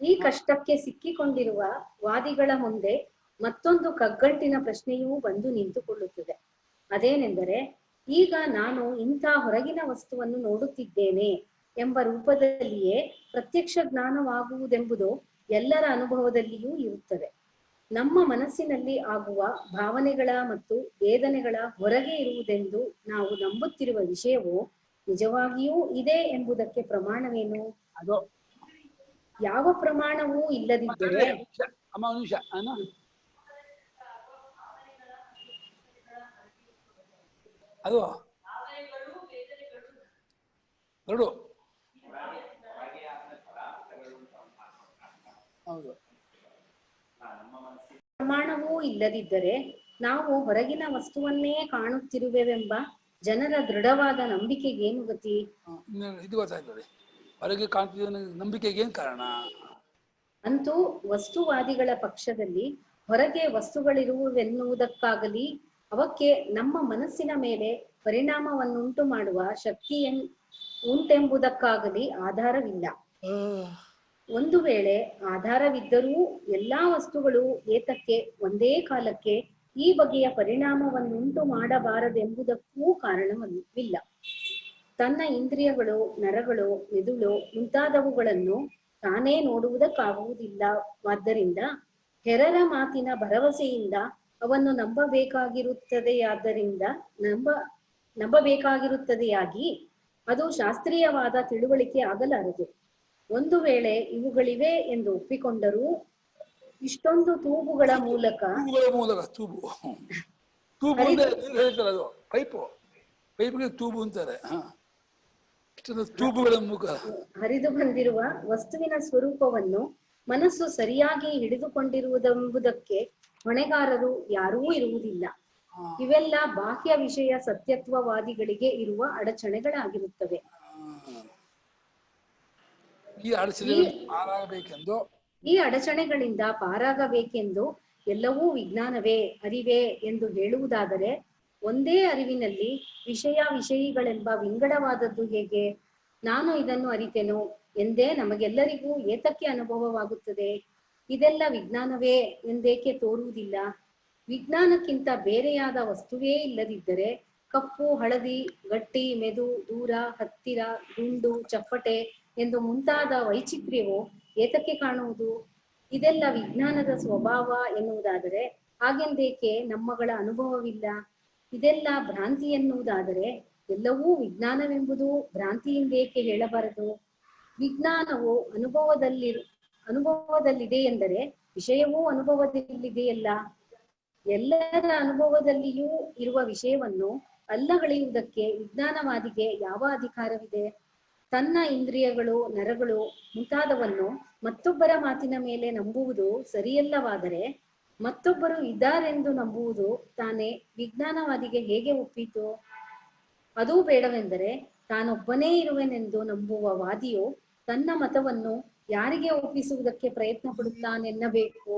ಈ ಕಷ್ಟಕ್ಕೆ ಸಿಕ್ಕಿಕೊಂಡಿರುವ ವಾದಿಗಳ ಮುಂದೆ ಮತ್ತೊಂದು ಕಗ್ಗಂಟಿನ ಪ್ರಶ್ನೆಯೂ ಬಂದು ನಿಂತುಕೊಳ್ಳುತ್ತದೆ. ಅದೇನೆಂದರೆ, ಈಗ ನಾನು ಇಂಥ ಹೊರಗಿನ ವಸ್ತುವನ್ನು ನೋಡುತ್ತಿದ್ದೇನೆ ಎಂಬ ರೂಪದಲ್ಲಿಯೇ ಪ್ರತ್ಯಕ್ಷ ಜ್ಞಾನವಾಗುವುದೆಂಬುದು ಎಲ್ಲರ ಅನುಭವದಲ್ಲಿಯೂ ಇರುತ್ತದೆ. ನಮ್ಮ ಮನಸ್ಸಿನಲ್ಲಿ ಆಗುವ ಭಾವನೆಗಳ ಮತ್ತು ವೇದನೆಗಳ ಹೊರಗೆ ಇರುವುದೆಂದು ನಾವು ನಂಬುತ್ತಿರುವ ವಿಷಯವು ನಿಜವಾಗಿಯೂ ಇದೆ ಎಂಬುದಕ್ಕೆ ಪ್ರಮಾಣವೇನು? ಅದು ಯಾವ ಪ್ರಮಾಣವೂ ಇಲ್ಲದಿದ್ದರೆ ಅದು ನೋಡು. ಹೌದು, ಪ್ರಮಾಣವೂ ಇಲ್ಲದಿದ್ದರೆ ನಾವು ಹೊರಗಿನ ವಸ್ತುವನ್ನೇ ಕಾಣುತ್ತಿರುವೆವೆಂಬ ಜನರ ದೃಢವಾದ ನಂಬಿಕೆಗೇನು ಗತಿ? ಇದು ಗೊತ್ತಾಗ್ತದೆ. ಹೊರಗೆ ಕಾಣ್ತಿದ್ದ ನಂಬಿಕೆಗೆ ಏನ್ ಕಾರಣ? ಅಂತೂ ವಸ್ತುವಾದಿಗಳ ಪಕ್ಷದಲ್ಲಿ ಹೊರಗೆ ವಸ್ತುಗಳಿರುವುವೆನ್ನುವುದಕ್ಕಾಗಲಿ ಅವಕ್ಕೆ ನಮ್ಮ ಮನಸ್ಸಿನ ಮೇಲೆ ಪರಿಣಾಮವನ್ನುಂಟು ಮಾಡುವ ಶಕ್ತಿ ಉಂಟೆಂಬುದಕ್ಕಾಗಲಿ ಆಧಾರವಿಲ್ಲ. ಒಂದು ವೇಳೆ ಆಧಾರವಿದ್ದರೂ ಎಲ್ಲಾ ವಸ್ತುಗಳು ಏತಕ್ಕೆ ಒಂದೇ ಕಾಲಕ್ಕೆ ಈ ಬಗೆಯ ಪರಿಣಾಮವನ್ನುಂಟು ಮಾಡಬಾರದೆಂಬುದಕ್ಕೂ ಕಾರಣವಿಲ್ಲ. ತನ್ನ ಇಂದ್ರಿಯಗಳು, ನರಗಳು, ಮೆದುಳು ಮುಂತಾದವುಗಳನ್ನು ತಾನೇ ನೋಡುವುದಕ್ಕಾಗುವುದಿಲ್ಲವಾದ್ದರಿಂದ ಹೆರರ ಮಾತಿನ ಭರವಸೆಯಿಂದ ಅವನ್ನು ನಂಬಬೇಕಾಗಿರುತ್ತದೆಯಾಗಿ ಅದು ಶಾಸ್ತ್ರೀಯವಾದ ತಿಳುವಳಿಕೆ ಆಗಲಾರದು. ಒಂದು ವೇಳೆ ಇವುಗಳಿವೆ ಎಂದು ಒಪ್ಪಿಕೊಂಡರೂ ಇಷ್ಟೊಂದು ತೂಬುಗಳ ಮೂಲಕ ಪೈಪ್ಗೆ ತೂಬು ಅಂತಾರೆ. ತೂಬುಗಳ ಮೂಲಕ ಹರಿದು ಬಂದಿರುವ ವಸ್ತುವಿನ ಸ್ವರೂಪವನ್ನು ಮನಸ್ಸು ಸರಿಯಾಗಿ ಹಿಡಿದುಕೊಂಡಿರುವುದೆಂಬುದಕ್ಕೆ ಹೊಣೆಗಾರರು ಯಾರೂ ಇರುವುದಿಲ್ಲ. ಇವೆಲ್ಲ ಬಾಹ್ಯ ವಿಷಯ ಸತ್ಯತ್ವವಾದಿಗಳಿಗೆ ಇರುವ ಅಡಚಣೆಗಳಾಗಿರುತ್ತವೆ. ಈ ಅಡಚಣೆಗಳಿಂದ ಪಾರಾಗಬೇಕೆಂದು ಎಲ್ಲವೂ ವಿಜ್ಞಾನವೇ, ಅರಿವೇ ಎಂದು ಹೇಳುವುದಾದರೆ ಒಂದೇ ಅರಿವಿನಲ್ಲಿ ವಿಷಯಿಗಳೆಂಬ ವಿಂಗಡವಾದದ್ದು ಹೇಗೆ? ನಾನು ಇದನ್ನು ಅರಿತೆನು ಎಂದೇ ನಮಗೆಲ್ಲರಿಗೂ ಏತಕ್ಕೆ ಅನುಭವವಾಗುತ್ತದೆ? ಇದೆಲ್ಲ ವಿಜ್ಞಾನವೇ ಎಂದೇಕೆ ತೋರುವುದಿಲ್ಲ? ವಿಜ್ಞಾನಕ್ಕಿಂತ ಬೇರೆಯಾದ ವಸ್ತುವೇ ಇಲ್ಲದಿದ್ದರೆ ಕಪ್ಪು, ಹಳದಿ, ಗಟ್ಟಿ, ಮೆದು, ದೂರ, ಹತ್ತಿರ, ಗುಂಡು, ಚಪ್ಪಟೆ ಎಂದು ಮುಂತಾದ ವೈಚಿತ್ರ್ಯವು ಏತಕ್ಕೆ ಕಾಣುವುದು? ಇದೆಲ್ಲ ವಿಜ್ಞಾನದ ಸ್ವಭಾವ ಎನ್ನುವುದಾದರೆ ಹಾಗೆಂದೇಕೆ ನಮ್ಮಗಳ ಅನುಭವವಿಲ್ಲ? ಇದೆಲ್ಲ ಭ್ರಾಂತಿ ಎನ್ನುವುದಾದರೆ ಎಲ್ಲವೂ ವಿಜ್ಞಾನವೆಂಬುದು ಭ್ರಾಂತಿಯಿಂದೇಕೆ ಹೇಳಬಾರದು? ವಿಜ್ಞಾನವು ಅನುಭವದಲ್ಲಿದೆ ಎಂದರೆ ವಿಷಯವೂ ಅನುಭವದಲ್ಲಿದೆಯಲ್ಲ. ಎಲ್ಲರ ಅನುಭವದಲ್ಲಿಯೂ ಇರುವ ವಿಷಯವನ್ನು ಅಲ್ಲಗಳೆಯುವುದಕ್ಕೆ ವಿಜ್ಞಾನವಾದಿಗೆ ಯಾವ ಅಧಿಕಾರವಿದೆ? ತನ್ನ ಇಂದ್ರಿಯಗಳು, ನರಗಳು ಮುಂತಾದವನ್ನು ಮತ್ತೊಬ್ಬರ ಮಾತಿನ ಮೇಲೆ ನಂಬುವುದು ಸರಿಯಲ್ಲವಾದರೆ ಮತ್ತೊಬ್ಬರು ಇದ್ದಾರೆಂದು ನಂಬುವುದು ತಾನೇ ವಿಜ್ಞಾನವಾದಿಗೆ ಹೇಗೆ ಒಪ್ಪಿತು? ಅದೂ ಬೇಡವೆಂದರೆ ತಾನೊಬ್ಬನೇ ಇರುವೆನೆಂದು ನಂಬುವ ವಾದಿಯು ತನ್ನ ಮತವನ್ನು ಯಾರಿಗೆ ಒಪ್ಪಿಸುವುದಕ್ಕೆ ಪ್ರಯತ್ನ ಪಡುತ್ತಾನೆನ್ನಬೇಕು?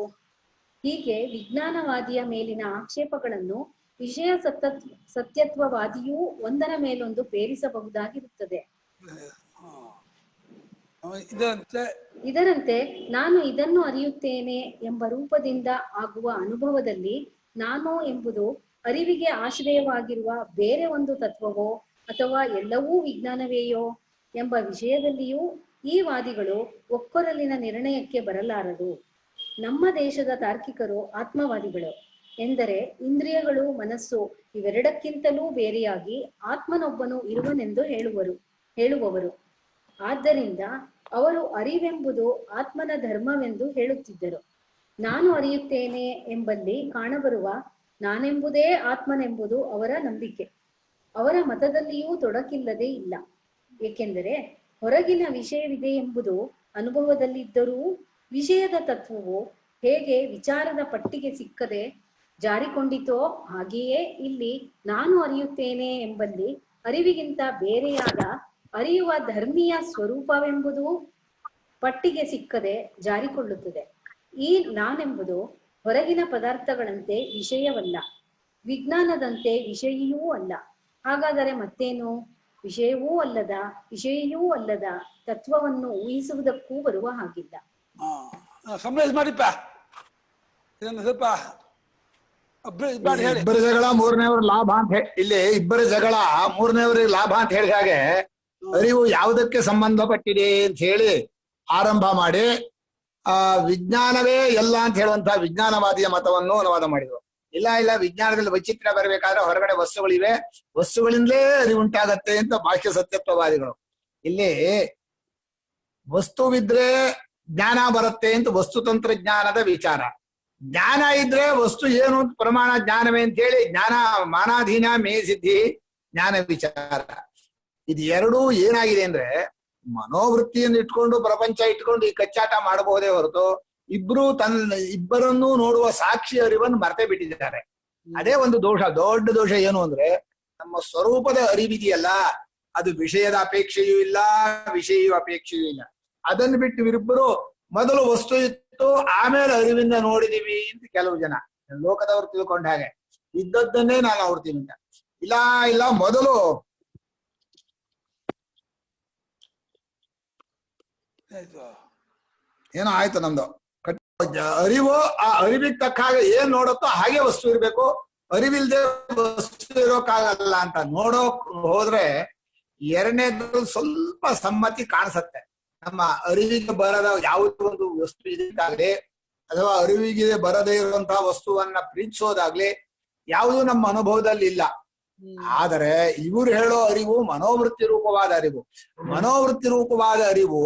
ಹೀಗೆ ವಿಜ್ಞಾನವಾದಿಯ ಮೇಲಿನ ಆಕ್ಷೇಪಗಳನ್ನು ವಿಷಯ ಸತ್ಯತ್ವವಾದಿಯೂ ಒಂದರ ಮೇಲೊಂದು ಪೇರಿಸಬಹುದಾಗಿರುತ್ತದೆ. ಇದರಂತೆ ನಾನು ಇದನ್ನು ಅರಿಯುತ್ತೇನೆ ಎಂಬ ರೂಪದಿಂದ ಆಗುವ ಅನುಭವದಲ್ಲಿ ನಾನು ಎಂಬುದು ಅರಿವಿಗೆ ಆಶ್ರಯವಾಗಿರುವ ಬೇರೆ ಒಂದು ತತ್ವವೋ ಅಥವಾ ಎಲ್ಲವೂ ವಿಜ್ಞಾನವೇಯೋ ಎಂಬ ವಿಷಯದಲ್ಲಿಯೂ ಈ ವಾದಿಗಳು ಒಕ್ಕೊರಲಿನ ನಿರ್ಣಯಕ್ಕೆ ಬರಲಾರದು. ನಮ್ಮ ದೇಶದ ತಾರ್ಕಿಕರು ಆತ್ಮವಾದಿಗಳು ಎಂದರೆ ಇಂದ್ರಿಯಗಳು, ಮನಸ್ಸು ಇವೆರಡಕ್ಕಿಂತಲೂ ಬೇರೆಯಾಗಿ ಆತ್ಮನೊಬ್ಬನು ಇರುವನೆಂದು ಹೇಳುವವರು. ಆದ್ದರಿಂದ ಅವರು ಅರಿವೆಂಬುದು ಆತ್ಮನ ಧರ್ಮವೆಂದು ಹೇಳುತ್ತಿದ್ದರು. ನಾನು ಅರಿಯುತ್ತೇನೆ ಎಂಬಲ್ಲಿ ಕಾಣಬರುವ ನಾನೆಂಬುದೇ ಆತ್ಮನೆಂಬುದು ಅವರ ನಂಬಿಕೆ. ಅವರ ಮತದಲ್ಲಿಯೂ ತೊಡಕಿಲ್ಲದೆ ಇಲ್ಲ. ಏಕೆಂದರೆ ಹೊರಗಿನ ವಿಷಯವಿದೆ ಎಂಬುದು ಅನುಭವದಲ್ಲಿದ್ದರೂ ವಿಷಯದ ತತ್ವವು ಹೇಗೆ ವಿಚಾರದ ಪಟ್ಟಿಗೆ ಸಿಕ್ಕದೆ ಜಾರಿಕೊಂಡಿತೋ ಹಾಗೆಯೇ ಇಲ್ಲಿ ನಾನು ಅರಿಯುತ್ತೇನೆ ಎಂಬಲ್ಲಿ ಅರಿವಿಗಿಂತ ಬೇರೆಯಾದ ಅರಿಯುವ ಧರ್ಮೀಯ ಸ್ವರೂಪವೆಂಬುದು ಪಟ್ಟಿಗೆ ಸಿಕ್ಕದೆ ಜಾರಿಕೊಳ್ಳುತ್ತದೆ. ಈ ನಾನೆಂಬುದು ಹೊರಗಿನ ಪದಾರ್ಥಗಳಂತೆ ವಿಷಯವಲ್ಲ, ವಿಜ್ಞಾನದಂತೆ ವಿಷಯಿಯೂ ಅಲ್ಲ. ಹಾಗಾದರೆ ಮತ್ತೇನು? ವಿಷಯವೂ ಅಲ್ಲದ, ವಿಷಯಿಯೂ ಅಲ್ಲದ ತತ್ವವನ್ನು ಊಹಿಸುವುದಕ್ಕೂ ಬರುವ ಹಾಗಿಲ್ಲ. ಮಾಡಿಪ್ಪ ಸ್ವಲ್ಪ ಇಬ್ಬರ ಜಗಳ ಮೂರನೇವ್ರ ಲಾಭ ಅಂತ ಇಲ್ಲಿ ಇಬ್ಬರ ಜಗಳ ಮೂರನೇವ್ರಿಗೆ ಲಾಭ ಅಂತ ಹೇಳಿದ ಹಾಗೆ ಅರಿವು ಯಾವುದಕ್ಕೆ ಸಂಬಂಧಪಟ್ಟಿದೆ ಅಂತ ಹೇಳಿ ಆರಂಭ ಮಾಡಿ ವಿಜ್ಞಾನವೇ ಎಲ್ಲ ಅಂತ ಹೇಳುವಂತಹ ವಿಜ್ಞಾನವಾದಿಯ ಮತವನ್ನು ಅನುವಾದ ಮಾಡಿದ್ರು. ಇಲ್ಲ ವಿಜ್ಞಾನದಲ್ಲಿ ವೈಚಿತ್ರ್ಯ ಬರಬೇಕಾದ್ರೆ ಹೊರಗಡೆ ವಸ್ತುಗಳಿವೆ, ವಸ್ತುಗಳಿಂದಲೇ ಅರಿವುಂಟಾಗತ್ತೆ ಅಂತ ಬಾಹ್ಯ ಸತ್ಯತ್ವವಾದಿಗಳು. ಇಲ್ಲಿ ವಸ್ತುವಿದ್ರೆ ಜ್ಞಾನ ಬರುತ್ತೆ ಅಂತ ವಸ್ತು ತಂತ್ರಜ್ಞಾನದ ವಿಚಾರ. ಜ್ಞಾನ ಇದ್ರೆ ವಸ್ತು ಏನು ಅಂತ ಪ್ರಮಾಣ ಜ್ಞಾನವೇ ಅಂತ ಹೇಳಿ ಜ್ಞಾನ ಮಾನಾಧೀನ ಮೇ ಸಿದ್ಧಿ ಜ್ಞಾನ ವಿಚಾರ. ಇದು ಎರಡೂ ಏನಾಗಿದೆ ಅಂದ್ರೆ ಮನೋವೃತ್ತಿಯನ್ನು ಇಟ್ಕೊಂಡು ಪ್ರಪಂಚ ಇಟ್ಕೊಂಡು ಈ ಕಚ್ಚಾಟ ಮಾಡಬಹುದೇ ಹೊರತು ಇಬ್ಬರನ್ನೂ ನೋಡುವ ಸಾಕ್ಷಿ ಅರಿವನ್ನು ಮರೆತೇ ಬಿಟ್ಟಿದ್ದಾರೆ. ಅದೇ ಒಂದು ದೋಷ, ದೊಡ್ಡ ದೋಷ. ಏನು ಅಂದ್ರೆ ನಮ್ಮ ಸ್ವರೂಪದ ಅರಿವಿದೆಯಲ್ಲ ಅದು ವಿಷಯದ ಅಪೇಕ್ಷೆಯೂ ಇಲ್ಲ, ವಿಷಯೂ ಅಪೇಕ್ಷೆಯೂ ಇಲ್ಲ. ಅದನ್ನು ಬಿಟ್ಟು ಇವರಿಬ್ಬರು ಮೊದಲು ವಸ್ತು ಇತ್ತು ಆಮೇಲೆ ಅರಿವಿಂದ ನೋಡಿದೀವಿ ಅಂತ ಕೆಲವು ಜನ ಲೋಕದವರು ತಿಳ್ಕೊಂಡ ಹಾಗೆ ಇದ್ದದ್ದನ್ನೇ ನಾನು ನೋಡ್ತೀನಿ ಅಂತ. ಇಲ್ಲ ಮೊದಲು ಏನೋ ಆಯ್ತು ನಮ್ದು ಅರಿವು. ಆ ಅರಿವಿಗೆ ತಕ್ಕ ಹಾಗೆ ಏನ್ ನೋಡುತ್ತೋ ಹಾಗೆ ವಸ್ತು ಇರ್ಬೇಕು, ಅರಿವಿಲ್ದೆ ವಸ್ತು ಇರೋಕ್ಕಾಗಲ್ಲ ಅಂತ ನೋಡೋಕ್ ಹೋದ್ರೆ ಎರಡನೇದ್ರಲ್ಲಿ ಸ್ವಲ್ಪ ಸಮ್ಮತಿ ಕಾಣಿಸತ್ತೆ. ನಮ್ಮ ಅರಿವಿಗೆ ಬರದ ಯಾವುದೋ ಒಂದು ವಸ್ತು ಇದಕ್ಕಾಗಲಿ ಅಥವಾ ಅರಿವಿಗೆ ಬರದೇ ಇರುವಂತಹ ವಸ್ತುವನ್ನ ಪ್ರೀತಿಸೋದಾಗ್ಲಿ ಯಾವುದು ನಮ್ಮ ಅನುಭವದಲ್ಲಿ ಇಲ್ಲ. ಆದರೆ ಇವರು ಹೇಳೋ ಅರಿವು ಮನೋವೃತ್ತಿ ರೂಪವಾದ ಅರಿವು. ಮನೋವೃತ್ತಿ ರೂಪವಾದ ಅರಿವು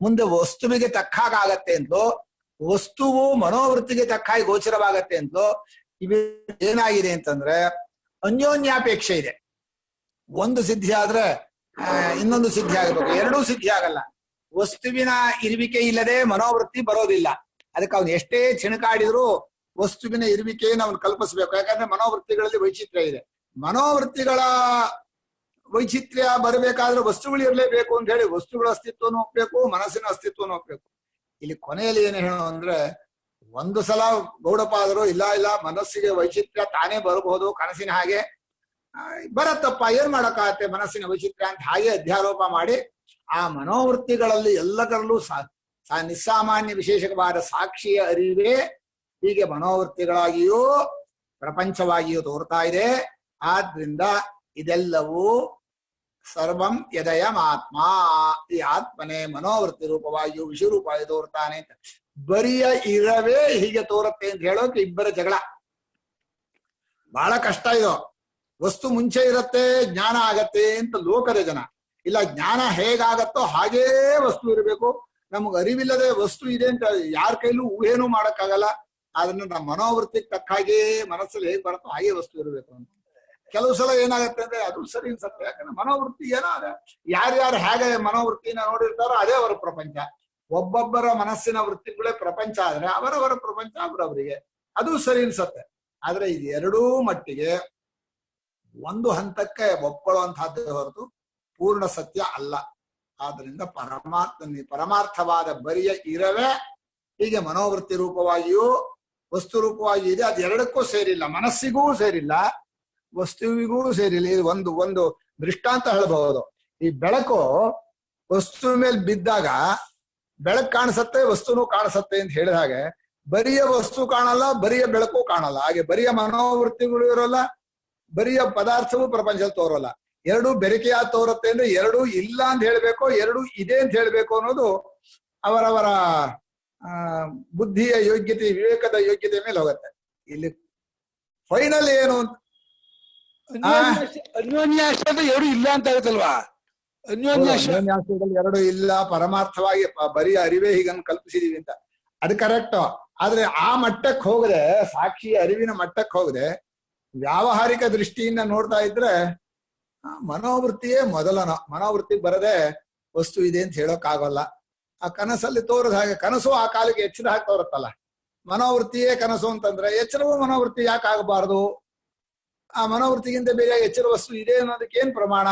ಮುಂದೆ ವಸ್ತುವಿಗೆ ತಕ್ಕಾಗತ್ತೆ ಅಂತಲೋ, ವಸ್ತುವು ಮನೋವೃತ್ತಿಗೆ ತಕ್ಕಾಗಿ ಗೋಚರವಾಗತ್ತೆ ಅಂತಲೋ ಇವ ಏನಾಗಿದೆ ಅಂತಂದ್ರೆ ಅನ್ಯೋನ್ಯಾಪೇಕ್ಷೆ ಇದೆ. ಒಂದು ಸಿದ್ಧಿ ಆದ್ರೆ ಇನ್ನೊಂದು ಸಿದ್ಧಿ ಆಗಬೇಕು, ಎರಡೂ ಸಿದ್ಧಿ ಆಗಲ್ಲ. ವಸ್ತುವಿನ ಇರುವಿಕೆ ಇಲ್ಲದೆ ಮನೋವೃತ್ತಿ ಬರೋದಿಲ್ಲ. ಅದಕ್ಕೆ ಅವನು ಎಷ್ಟೇ ಚಿಣಕಾಡಿದ್ರು ವಸ್ತುವಿನ ಇರುವಿಕೆಯನ್ನು ಅವನು ಕಲ್ಪಿಸ್ಬೇಕು. ಯಾಕಂದ್ರೆ ಮನೋವೃತ್ತಿಗಳಲ್ಲಿ ವೈಚಿತ್ರ್ಯ ಇದೆ. ಮನೋವೃತ್ತಿಗಳ ವೈಚಿತ್ರ್ಯ ಬರಬೇಕಾದ್ರೆ ವಸ್ತುಗಳು ಇರಲೇಬೇಕು ಅಂತ ಹೇಳಿ ವಸ್ತುಗಳ ಅಸ್ತಿತ್ವನೂ ಒಪ್ಬೇಕು, ಮನಸ್ಸಿನ ಅಸ್ತಿತ್ವನೂ ಒಪ್ಬೇಕು. ಇಲ್ಲಿ ಕೊನೆಯಲ್ಲಿ ಏನು ಹೇಳೋ ಅಂದ್ರೆ, ಒಂದು ಸಲ ಗೌಡಪಾದರು ಇಲ್ಲ ಇಲ್ಲ ಮನಸ್ಸಿಗೆ ವೈಚಿತ್ರ್ಯ ತಾನೇ ಬರಬಹುದು ಕನಸಿನ ಹಾಗೆ, ಬರತ್ತಪ್ಪ ಏನ್ ಮಾಡಕ್ಕಾಗತ್ತೆ ಮನಸ್ಸಿನ ವೈಚಿತ್ರ್ಯ ಅಂತ ಹಾಗೆ ಅಧ್ಯಾರೋಪ ಮಾಡಿ ಆ ಮನೋವೃತ್ತಿಗಳಲ್ಲಿ ಎಲ್ಲದರಲ್ಲೂ ನಿಸ್ಸಾಮಾನ್ಯ ವಿಶೇಷವಾದ ಸಾಕ್ಷಿಯ ಅರಿವೇ ಹೀಗೆ ಮನೋವೃತ್ತಿಗಳಾಗಿಯೂ ಪ್ರಪಂಚವಾಗಿಯೂ ತೋರ್ತಾ ಇದೆ. ಆದ್ರಿಂದ ಇದೆಲ್ಲವೂ ಸರ್ವಂ ಯದಯಂ ಆತ್ಮ, ಈ ಆತ್ಮನೇ ಮನೋವೃತ್ತಿ ರೂಪವಾಗಿಯೂ ವಿಷಯರೂಪವಾಗಿ ತೋರ್ತಾನೆ ಅಂತ. ಬರಿಯ ಇರವೇ ಹೀಗೆ ತೋರುತ್ತೆ ಅಂತ ಹೇಳೋಕೆ ಇಬ್ಬರ ಜಗಳ. ಬಹಳ ಕಷ್ಟ ಇದು. ವಸ್ತು ಮುಂಚೆ ಇರತ್ತೆ ಜ್ಞಾನ ಆಗತ್ತೆ ಅಂತ ಲೋಕದ ಜನ. ಇಲ್ಲ, ಜ್ಞಾನ ಹೇಗಾಗತ್ತೋ ಹಾಗೇ ವಸ್ತು ಇರಬೇಕು, ನಮ್ಗೆ ಅರಿವಿಲ್ಲದೆ ವಸ್ತು ಇದೆ ಅಂತ ಯಾರ ಕೈಲೂ ಊಹೆನೂ ಮಾಡಕ್ಕಾಗಲ್ಲ. ಅದನ್ನ ನಮ್ಮ ಮನೋವೃತ್ತಿಗೆ ತಕ್ಕ ಹಾಗೆ ಮನಸ್ಸಲ್ಲಿ ಹೇಗೆ ಬರುತ್ತೋ ಹಾಗೆ ವಸ್ತು ಇರಬೇಕು ಅಂತ. ಕೆಲವು ಸಲ ಏನಾಗತ್ತೆ ಅಂದ್ರೆ ಅದು ಸರಿ ಅನ್ಸತ್ತೆ. ಯಾಕಂದ್ರೆ ಮನೋವೃತ್ತಿ ಏನೋ ಅದ, ಯಾರ್ಯಾರು ಹೇಗೆ ಮನೋವೃತ್ತಿನ ನೋಡಿರ್ತಾರೋ ಅದೇ ಅವರ ಪ್ರಪಂಚ. ಒಬ್ಬೊಬ್ಬರ ಮನಸ್ಸಿನ ವೃತ್ತಿಗಳೇ ಪ್ರಪಂಚ ಆದ್ರೆ ಅವರವರ ಪ್ರಪಂಚ ಅವರವರಿಗೆ ಅದು ಸರಿ ಅನ್ಸತ್ತೆ. ಆದ್ರೆ ಇದು ಎರಡೂ ಮಟ್ಟಿಗೆ ಒಂದು ಹಂತಕ್ಕೆ ಒಪ್ಕೊಳ್ಳುವಂತಹದ್ದೇ ಹೊರತು ಪೂರ್ಣ ಸತ್ಯ ಅಲ್ಲ. ಆದ್ರಿಂದ ಪರಮಾರ್ಥವಾದ ಬರಿಯ ಇರವೇ ಹೀಗೆ ಮನೋವೃತ್ತಿ ರೂಪವಾಗಿಯೂ ವಸ್ತು ರೂಪವಾಗಿಯೂ ಇದೆ. ಅದೆರಡಕ್ಕೂ ಸೇರಿಲ್ಲ, ಮನಸ್ಸಿಗೂ ಸೇರಿಲ್ಲ, ವಸ್ತುವಿಗೂ ಸೇರಿಲ್ಲ. ಇದು ಒಂದು ದೃಷ್ಟಾಂತ ಹೇಳಬಹುದು. ಈ ಬೆಳಕು ವಸ್ತು ಮೇಲೆ ಬಿದ್ದಾಗ ಬೆಳಕು ಕಾಣಿಸತ್ತೆ, ವಸ್ತುನೂ ಕಾಣಿಸತ್ತೆ ಅಂತ ಹೇಳಿದ ಹಾಗೆ ಬರಿಯ ವಸ್ತು ಕಾಣಲ್ಲ, ಬರಿಯ ಬೆಳಕು ಕಾಣಲ್ಲ. ಹಾಗೆ ಬರಿಯ ಮನೋವೃತ್ತಿಗಳು ಇರೋಲ್ಲ, ಬರಿಯ ಪದಾರ್ಥವೂ ಪ್ರಪಂಚದಲ್ಲಿ ತೋರೋಲ್ಲ. ಎರಡೂ ಬೆರಕೆಯಾಗಿ ತೋರುತ್ತೆ ಅಂದ್ರೆ ಎರಡೂ ಇಲ್ಲ ಅಂತ ಹೇಳ್ಬೇಕು, ಎರಡೂ ಇದೆ ಅಂತ ಹೇಳ್ಬೇಕು ಅನ್ನೋದು ಅವರವರ ಬುದ್ಧಿಯ ಯೋಗ್ಯತೆ, ವಿವೇಕದ ಯೋಗ್ಯತೆ ಮೇಲೆ ಹೋಗುತ್ತೆ. ಇಲ್ಲಿ ಫೈನಲ್ ಏನು ಅಂತ ಅನ್ಯೋನ್ಯಾಶ್ರಯ ಎರಡು ಇಲ್ಲ ಅಂತ ಆಗುತ್ತಲ್ವಾ? ಅನ್ಯೋನ್ಯಾಶ್ರಯದಲ್ಲಿ ಎರಡು ಇಲ್ಲ, ಪರಮಾರ್ಥವಾಗಿ ಬರೀ ಅರಿವೇ ಹೀಗನ್ನು ಕಲ್ಪಿಸಿದೀವಿ ಅಂತ ಅದು ಕರೆಕ್ಟ್. ಆದ್ರೆ ಆ ಮಟ್ಟಕ್ಕೆ ಹೋಗದೆ, ಸಾಕ್ಷಿಯ ಅರಿವಿನ ಮಟ್ಟಕ್ಕೆ ಹೋಗದೆ ವ್ಯಾವಹಾರಿಕ ದೃಷ್ಟಿಯಿಂದ ನೋಡ್ತಾ ಇದ್ರೆ ಮನೋವೃತ್ತಿಯೇ ಮೊದಲನ. ಮನೋವೃತ್ತಿಗೆ ಬರದೆ ವಸ್ತು ಇದೆ ಅಂತ ಹೇಳೋಕ್ ಆಗೋಲ್ಲ. ಆ ಕನಸಲ್ಲಿ ತೋರದ ಹಾಗೆ, ಕನಸು ಆ ಕಾಲಕ್ಕೆ ಎಚ್ಚರ ಹಾಕಿ ತೋರುತ್ತಲ್ಲ, ಮನೋವೃತ್ತಿಯೇ ಕನಸು ಅಂತಂದ್ರೆ ಎಚ್ಚರವೂ ಮನೋವೃತ್ತಿ ಯಾಕೆ ಆಗಬಾರ್ದು? ಆ ಮನೋವೃತ್ತಿಗಿಂತ ಬೇರೆ ಎಚ್ಚರ ವಸ್ತು ಇದೆ ಅನ್ನೋದಕ್ಕೆ ಏನ್ ಪ್ರಮಾಣ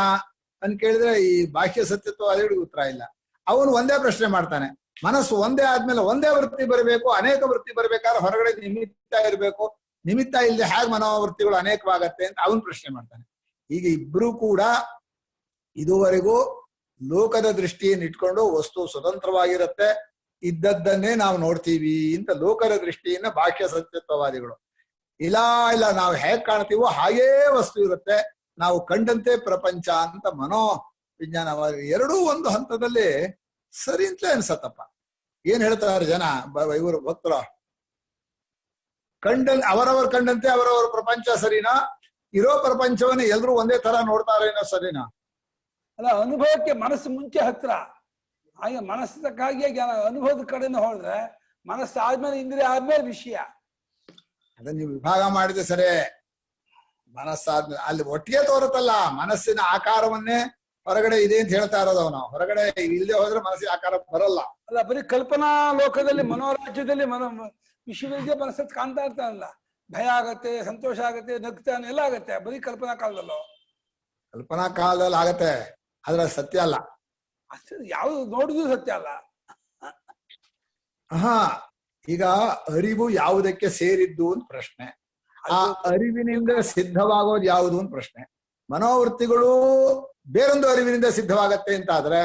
ಅಂತ ಕೇಳಿದ್ರೆ ಈ ಬಾಹ್ಯ ಸತ್ಯತ್ವ ಅದೇಳಿಗೆ ಉತ್ತರ ಇಲ್ಲ. ಅವನು ಒಂದೇ ಪ್ರಶ್ನೆ ಮಾಡ್ತಾನೆ, ಮನಸ್ಸು ಒಂದೇ ಆದ್ಮೇಲೆ ಒಂದೇ ವೃತ್ತಿ ಬರಬೇಕು, ಅನೇಕ ವೃತ್ತಿ ಬರ್ಬೇಕಾದ್ರೆ ಹೊರಗಡೆ ನಿಮಿತ್ತ ಇರಬೇಕು, ನಿಮಿತ್ತ ಇಲ್ಲದೆ ಹೇಗೆ ಮನೋವೃತ್ತಿಗಳು ಅನೇಕವಾಗತ್ತೆ ಅಂತ ಅವನು ಪ್ರಶ್ನೆ ಮಾಡ್ತಾನೆ. ಈಗ ಇಬ್ರು ಕೂಡ ಇದುವರೆಗೂ ಲೋಕದ ದೃಷ್ಟಿಯನ್ನು ಇಟ್ಕೊಂಡು ವಸ್ತು ಸ್ವತಂತ್ರವಾಗಿರುತ್ತೆ, ಇದ್ದದ್ದನ್ನೇ ನಾವು ನೋಡ್ತೀವಿ ಅಂತ ಲೋಕದ ದೃಷ್ಟಿಯಿಂದ ಬಾಹ್ಯ ಸತ್ಯತ್ವವಾದಿಗಳು. ಇಲ್ಲ ಇಲ್ಲ, ನಾವು ಹೇಗ್ ಕಾಣ್ತೀವೋ ಹಾಗೇ ವಸ್ತು ಇರುತ್ತೆ, ನಾವು ಕಂಡಂತೆ ಪ್ರಪಂಚ ಅಂತ ಮನೋ ವಿಜ್ಞಾನವಾದಿ. ಎರಡೂ ಒಂದು ಹಂತದಲ್ಲಿ ಸರಿ ಅಂತಲೇ ಅನ್ಸತ್ತಪ್ಪ. ಏನ್ ಹೇಳ್ತಾರೆ ಜನ, ಇವರು ಭಕ್ತರು, ಅವರವರ ಕಂಡಂತೆ ಅವರವರ ಪ್ರಪಂಚ ಸರಿನಾ, ಇರೋ ಪ್ರಪಂಚವನ್ನ ಎಲ್ರು ಒಂದೇ ತರ ನೋಡ್ತಾರೇನೋ ಸರಿನಾ? ಅಲ್ಲ, ಅನುಭವಕ್ಕೆ ಮನಸ್ಸು ಮುಂಚೆ ಹತ್ರ, ಹಾಗೆ ಮನಸ್ಸಕ್ಕಾಗಿ ಅನುಭವದ ಕಡೆಯಿಂದ ಹೋದ್ರೆ ಮನಸ್ಸು ಆದ್ಮೇಲೆ ಇಂದ್ರಿಯ ಆದ್ಮೇಲೆ ವಿಷಯ. ಅದನ್ನ ನೀವು ವಿಭಾಗ ಮಾಡಿದ್ರೆ ಸರಿ. ಮನಸ್ಸಾದ್ಮೇಲೆ ಅಲ್ಲಿ ಒಟ್ಟಿಗೆ ತೋರುತ್ತಲ್ಲ, ಮನಸ್ಸಿನ ಆಕಾರವನ್ನೇ ಹೊರಗಡೆ ಇದೆ ಅಂತ ಹೇಳ್ತಾ ಇರೋದು ಅವನು. ಹೊರಗಡೆ ಇಲ್ಲದೆ ಹೋದ್ರೆ ಮನಸ್ಸಿನ ಆಕಾರ ಬರಲ್ಲ. ಅಲ್ಲ, ಬರೀ ಕಲ್ಪನಾ ಲೋಕದಲ್ಲಿ ಮನೋರಾಜ್ಯದಲ್ಲಿ ವಿಷಯವಿದೆ ಮನಸ್ಸತ್ ಕಾಣ್ತಾ ಇರ್ತಾನಲ್ಲ, ಭಯ ಆಗತ್ತೆ, ಸಂತೋಷ ಆಗತ್ತೆ, ನಗ್ತಾನೆ, ಎಲ್ಲ ಆಗತ್ತೆ. ಬರೀ ಕಲ್ಪನಾ ಕಾಲದಲ್ಲೋ, ಕಲ್ಪನಾ ಕಾಲದಲ್ಲಿ ಆಗತ್ತೆ, ಆದ್ರೆ ಸತ್ಯ ಅಲ್ಲ. ಅಷ್ಟೇ, ಯಾವ್ದು ನೋಡಿದ್ರು ಸತ್ಯ ಅಲ್ಲ. ಹಾ, ಈಗ ಅರಿವು ಯಾವುದಕ್ಕೆ ಸೇರಿದ್ದು ಅಂತ ಪ್ರಶ್ನೆ, ಆ ಅರಿವಿನಿಂದ ಸಿದ್ಧವಾಗೋದು ಯಾವುದು ಅಂತ ಪ್ರಶ್ನೆ. ಮನೋವೃತ್ತಿಗಳು ಬೇರೊಂದು ಅರಿವಿನಿಂದ ಸಿದ್ಧವಾಗತ್ತೆ ಅಂತ ಆದ್ರೆ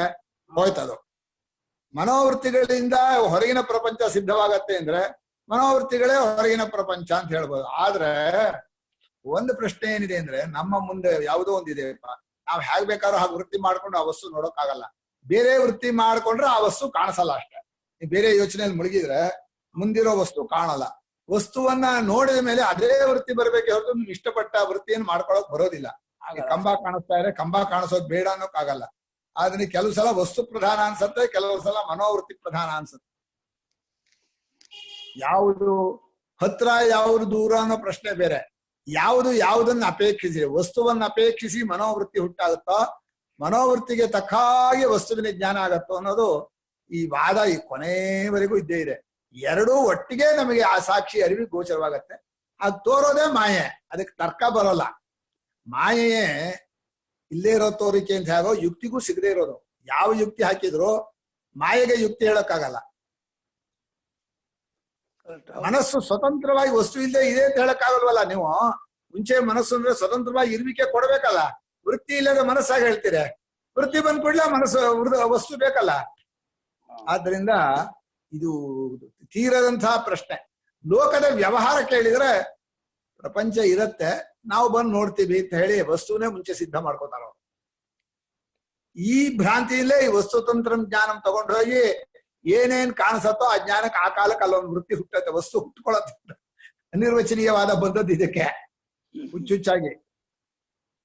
ಹೋಯ್ತದು. ಮನೋವೃತ್ತಿಗಳಿಂದ ಹೊರಗಿನ ಪ್ರಪಂಚ ಸಿದ್ಧವಾಗತ್ತೆ ಅಂದ್ರೆ ಮನೋವೃತ್ತಿಗಳೇ ಹೊರಗಿನ ಪ್ರಪಂಚ ಅಂತ ಹೇಳ್ಬೋದು. ಆದ್ರೆ ಒಂದು ಪ್ರಶ್ನೆ ಏನಿದೆ ಅಂದ್ರೆ, ನಮ್ಮ ಮುಂದೆ ಯಾವುದೋ ಒಂದಿದೆಯಪ್ಪ, ನಾವ್ ಹೇಗ್ ಬೇಕಾದ್ರೂ ಹಾಗೆ ವೃತ್ತಿ ಮಾಡ್ಕೊಂಡು ಆ ವಸ್ತು ನೋಡೋಕ್ಕಾಗಲ್ಲ. ಬೇರೆ ವೃತ್ತಿ ಮಾಡ್ಕೊಂಡ್ರೆ ಆ ವಸ್ತು ಕಾಣಿಸಲ್ಲ ಅಷ್ಟೇ. ಬೇರೆ ಯೋಚನೆಯಲ್ಲಿ ಮುಳುಗಿದ್ರೆ ಮುಂದಿರೋ ವಸ್ತು ಕಾಣಲ್ಲ. ವಸ್ತುವನ್ನ ನೋಡಿದ ಮೇಲೆ ಅದೇ ವೃತ್ತಿ ಬರ್ಬೇಕೆ ಹೊರತು ನೀವು ಇಷ್ಟಪಟ್ಟ ವೃತ್ತಿಯನ್ನು ಮಾಡ್ಕೊಳಕ್ ಬರೋದಿಲ್ಲ. ಕಂಬ ಕಾಣಿಸ್ತಾ ಇದ್ರೆ ಕಂಬ ಕಾಣಿಸೋದ್ ಬೇಡ ಅನ್ನೋಕ್ಕಾಗಲ್ಲ. ಆದ್ರೆ ಕೆಲವು ಸಲ ವಸ್ತು ಪ್ರಧಾನ ಅನ್ಸತ್ತೆ, ಕೆಲವು ಸಲ ಮನೋವೃತ್ತಿ ಪ್ರಧಾನ ಅನ್ಸತ್ತೆ. ಯಾವುದು ಹತ್ರ ಯಾವುದು ದೂರ ಅನ್ನೋ ಪ್ರಶ್ನೆ ಬೇರೆ. ಯಾವುದನ್ನ ಅಪೇಕ್ಷಿಸಿ, ವಸ್ತುವನ್ನ ಅಪೇಕ್ಷಿಸಿ ಮನೋವೃತ್ತಿ ಹುಟ್ಟಾಗುತ್ತೋ, ಮನೋವೃತ್ತಿಗೆ ತಕ್ಕ ಹಾಗೆ ವಸ್ತುವಿನ ಜ್ಞಾನ ಆಗತ್ತೋ ಅನ್ನೋದು ಈ ವಾದ ಈ ಕೊನೆಯವರೆಗೂ ಇದ್ದೇ ಇದೆ. ಎರಡೂ ಒಟ್ಟಿಗೆ ನಮಗೆ ಆ ಸಾಕ್ಷಿ ಅರಿವಿಗೆ ಗೋಚರವಾಗತ್ತೆ. ಅದು ತೋರೋದೇ ಮಾಯೆ, ಅದಕ್ಕೆ ತರ್ಕ ಬರೋಲ್ಲ. ಮಾಯೆಯೇ ಇಲ್ಲೇ ಇರೋ ತೋರಿಕೆ ಅಂತ ಹೇಗೋ ಯುಕ್ತಿಗೂ ಸಿಗದೆ ಇರೋದು. ಯಾವ ಯುಕ್ತಿ ಹಾಕಿದ್ರು ಮಾಯೆಗೆ ಯುಕ್ತಿ ಹೇಳಕ್ಕಾಗಲ್ಲ. ಮನಸ್ಸು ಸ್ವತಂತ್ರವಾಗಿ ವಸ್ತು ಇಲ್ಲದೆ ಇದೆ ಅಂತ ಹೇಳಕ್ಕಾಗಲ್ವಲ್ಲ. ನೀವು ಮುಂಚೆ ಮನಸ್ಸು ಅಂದ್ರೆ ಸ್ವತಂತ್ರವಾಗಿ ಇರ್ವಿಕೆ ಕೊಡ್ಬೇಕಲ್ಲ. ವೃತ್ತಿ ಇಲ್ಲದ ಮನಸ್ಸಾಗಿ ಹೇಳ್ತೀರ, ವೃತ್ತಿ ಬಂದ್ ಕೂಡಲೇ ಮನಸ್ಸು ವಸ್ತು ಬೇಕಲ್ಲ. ಆದ್ರಿಂದ ಇದು ತೀರದಂತಹ ಪ್ರಶ್ನೆ. ಲೋಕದ ವ್ಯವಹಾರ ಕೇಳಿದ್ರೆ ಪ್ರಪಂಚ ಇರತ್ತೆ, ನಾವು ಬಂದು ನೋಡ್ತೀವಿ ಅಂತ ಹೇಳಿ ವಸ್ತುನೇ ಮುಂಚೆ ಸಿದ್ಧ ಮಾಡ್ಕೋತಾರ. ಈ ಭ್ರಾಂತಿಯಲ್ಲೇ ಈ ವಸ್ತುತಂತ್ರ ಜ್ಞಾನ ತಗೊಂಡು ಹೋಗಿ ಏನೇನ್ ಕಾಣಿಸತ್ತೋ ಆ ಜ್ಞಾನಕ್ಕೆ ಆ ಕಾಲಕ್ಕೆ ಅಲ್ಲೊಂದು ವೃತ್ತಿ ಹುಟ್ಟತ್ತೆ, ವಸ್ತು ಹುಟ್ಕೊಳತ್ತೆ. ಅನಿರ್ವಚನೀಯವಾದ ಬಂದದ್ದು ಇದಕ್ಕೆ. ಹುಚ್ಚುಚ್ಚಾಗಿ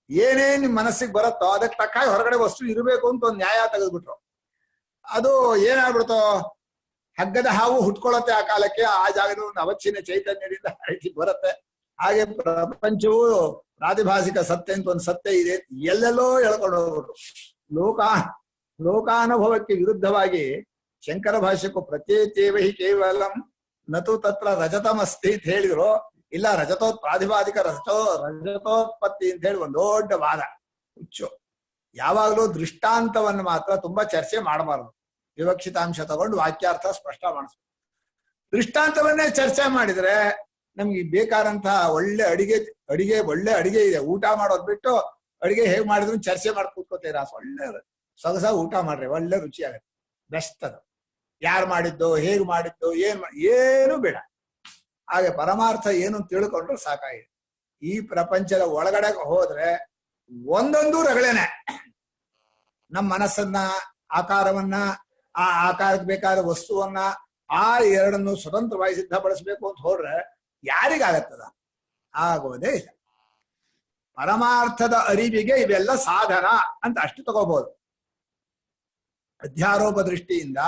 ಏನೇನ್ ನಿಮ್ ಮನಸ್ಸಿಗೆ ಬರುತ್ತೋ ಅದಕ್ಕೆ ತಕ್ಕಾಗಿ ಹೊರಗಡೆ ವಸ್ತು ಇರಬೇಕು ಅಂತ ಒಂದು ನ್ಯಾಯ ತೆಗೆದ್ಬಿಟ್ರು. ಅದು ಏನಾಗ್ಬಿಡ್ತೋ, ಹಗ್ಗದ ಹಾವು ಹುಟ್ಕೊಳತ್ತೆ ಆ ಕಾಲಕ್ಕೆ, ಆ ಜಾಗದ ಒಂದು ಅವಚ್ಛಿನ್ನ ಚೈತನ್ಯದಿಂದ ಬರುತ್ತೆ. ಹಾಗೆ ಪ್ರಪಂಚವು ಪ್ರಾತಿಭಾಸಿಕ ಸತ್ಯ ಅಂತ ಒಂದು ಸತ್ಯ ಇದೆ, ಎಲ್ಲೆಲ್ಲೋ ಎಳ್ಕೊಂಡು ಹೋಗ್ಬಿಟ್ರು. ಲೋಕಾನುಭವಕ್ಕೆ ವಿರುದ್ಧವಾಗಿ ಶಂಕರ ಭಾಷ್ಯಕ್ಕೂ ಪ್ರತ್ಯೇತೇವಹಿ ಕೇವಲಂ ನತು ತತ್ರ ರಜತಮಸ್ತಿ ಅಂತ ಹೇಳಿದ್ರು. ಇಲ್ಲ, ಪ್ರಾತಿಭಾದಿಕ ರಜತೋತ್ಪತ್ತಿ ಅಂತ ಹೇಳಿ ಒಂದು ದೊಡ್ಡ ವಾದ, ಹುಚ್ಚು. ಯಾವಾಗಲೂ ದೃಷ್ಟಾಂತವನ್ನು ಮಾತ್ರ ತುಂಬಾ ಚರ್ಚೆ ಮಾಡಬಾರ್ದು. ವಿವಕ್ಷಿತಾಂಶ ತಗೊಂಡು ವಾಕ್ಯಾರ್ಥ ಸ್ಪಷ್ಟ ಮಾಡಿಸ್ಬೇಕು. ದೃಷ್ಟಾಂತವನ್ನೇ ಚರ್ಚೆ ಮಾಡಿದ್ರೆ ನಮ್ಗೆ ಬೇಕಾದಂತಹ ಒಳ್ಳೆ ಅಡಿಗೆ ಇದೆ. ಊಟ ಮಾಡೋದ್ ಬಿಟ್ಟು ಅಡಿಗೆ ಹೇಗ್ ಮಾಡಿದ್ರು ಚರ್ಚೆ ಮಾಡಿ ಕೂತ್ಕೋತೀರ. ಒಳ್ಳೆ ಸೊಗಸ ಊಟ ಮಾಡ್ರಿ, ಒಳ್ಳೆ ರುಚಿ ಆಗತ್ತೆ, ಬೆಸ್ಟ್ ಅದು. ಯಾರು ಮಾಡಿದ್ದು, ಹೇಗ್ ಮಾಡಿದ್ದು, ಏನು ಬೇಡ. ಹಾಗೆ ಪರಮಾರ್ಥ ಏನು ತಿಳ್ಕೊಂಡ್ರು ಸಾಕಾಗಿದೆ. ಈ ಪ್ರಪಂಚದ ಒಳಗಡೆ ಹೋದ್ರೆ ಒಂದೊಂದು ರಗಳೇನೆ. ನಮ್ಮ ಮನಸ್ಸನ್ನ, ಆಕಾರವನ್ನ, ಆ ಆಕಾರಕ್ಕೆ ಬೇಕಾದ ವಸ್ತುವನ್ನ, ಆ ಎರಡನ್ನು ಸ್ವತಂತ್ರವಾಗಿ ಸಿದ್ಧಪಡಿಸ್ಬೇಕು ಅಂತ ಹೋದ್ರೆ ಯಾರಿಗಾಗತ್ತದ? ಆಗೋದೇ ಇಲ್ಲ. ಪರಮಾರ್ಥದ ಅರಿವಿಗೆ ಇವೆಲ್ಲ ಸಾಧನ ಅಂತ ಅಷ್ಟು ತಗೋಬಹುದು. ಅಧ್ಯಾರೋಪ ದೃಷ್ಟಿಯಿಂದ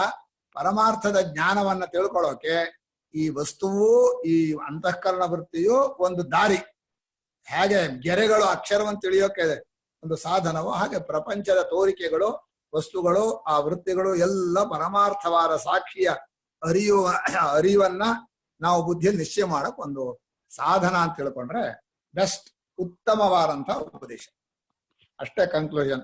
ಪರಮಾರ್ಥದ ಜ್ಞಾನವನ್ನ ತಿಳ್ಕೊಳ್ಳೋಕೆ ಈ ವಸ್ತುವು, ಈ ಅಂತಃಕರಣ ವೃತ್ತಿಯು ಒಂದು ದಾರಿ. ಹೇಗೆ ಗೆರೆಗಳು ಅಕ್ಷರವನ್ನು ತಿಳಿಯೋಕೆ ಒಂದು ಸಾಧನವೋ, ಹಾಗೆ ಪ್ರಪಂಚದ ತೋರಿಕೆಗಳು, ವಸ್ತುಗಳು, ಆ ವೃತ್ತಿಗಳು ಎಲ್ಲ ಪರಮಾರ್ಥವಾದ ಸಾಕ್ಷಿಯ ಅರಿವನ್ನ ನಾವು ಬುದ್ಧಿಯಲ್ಲಿ ನಿಶ್ಚಯ ಮಾಡಕ್ ಒಂದು ಸಾಧನ ಅಂತ ತಿಳ್ಕೊಂಡ್ರೆ ಬೆಸ್ಟ್, ಉತ್ತಮವಾದಂತಹ ಉಪದೇಶ. ಅಷ್ಟೇ ಕನ್ಕ್ಲೂಷನ್.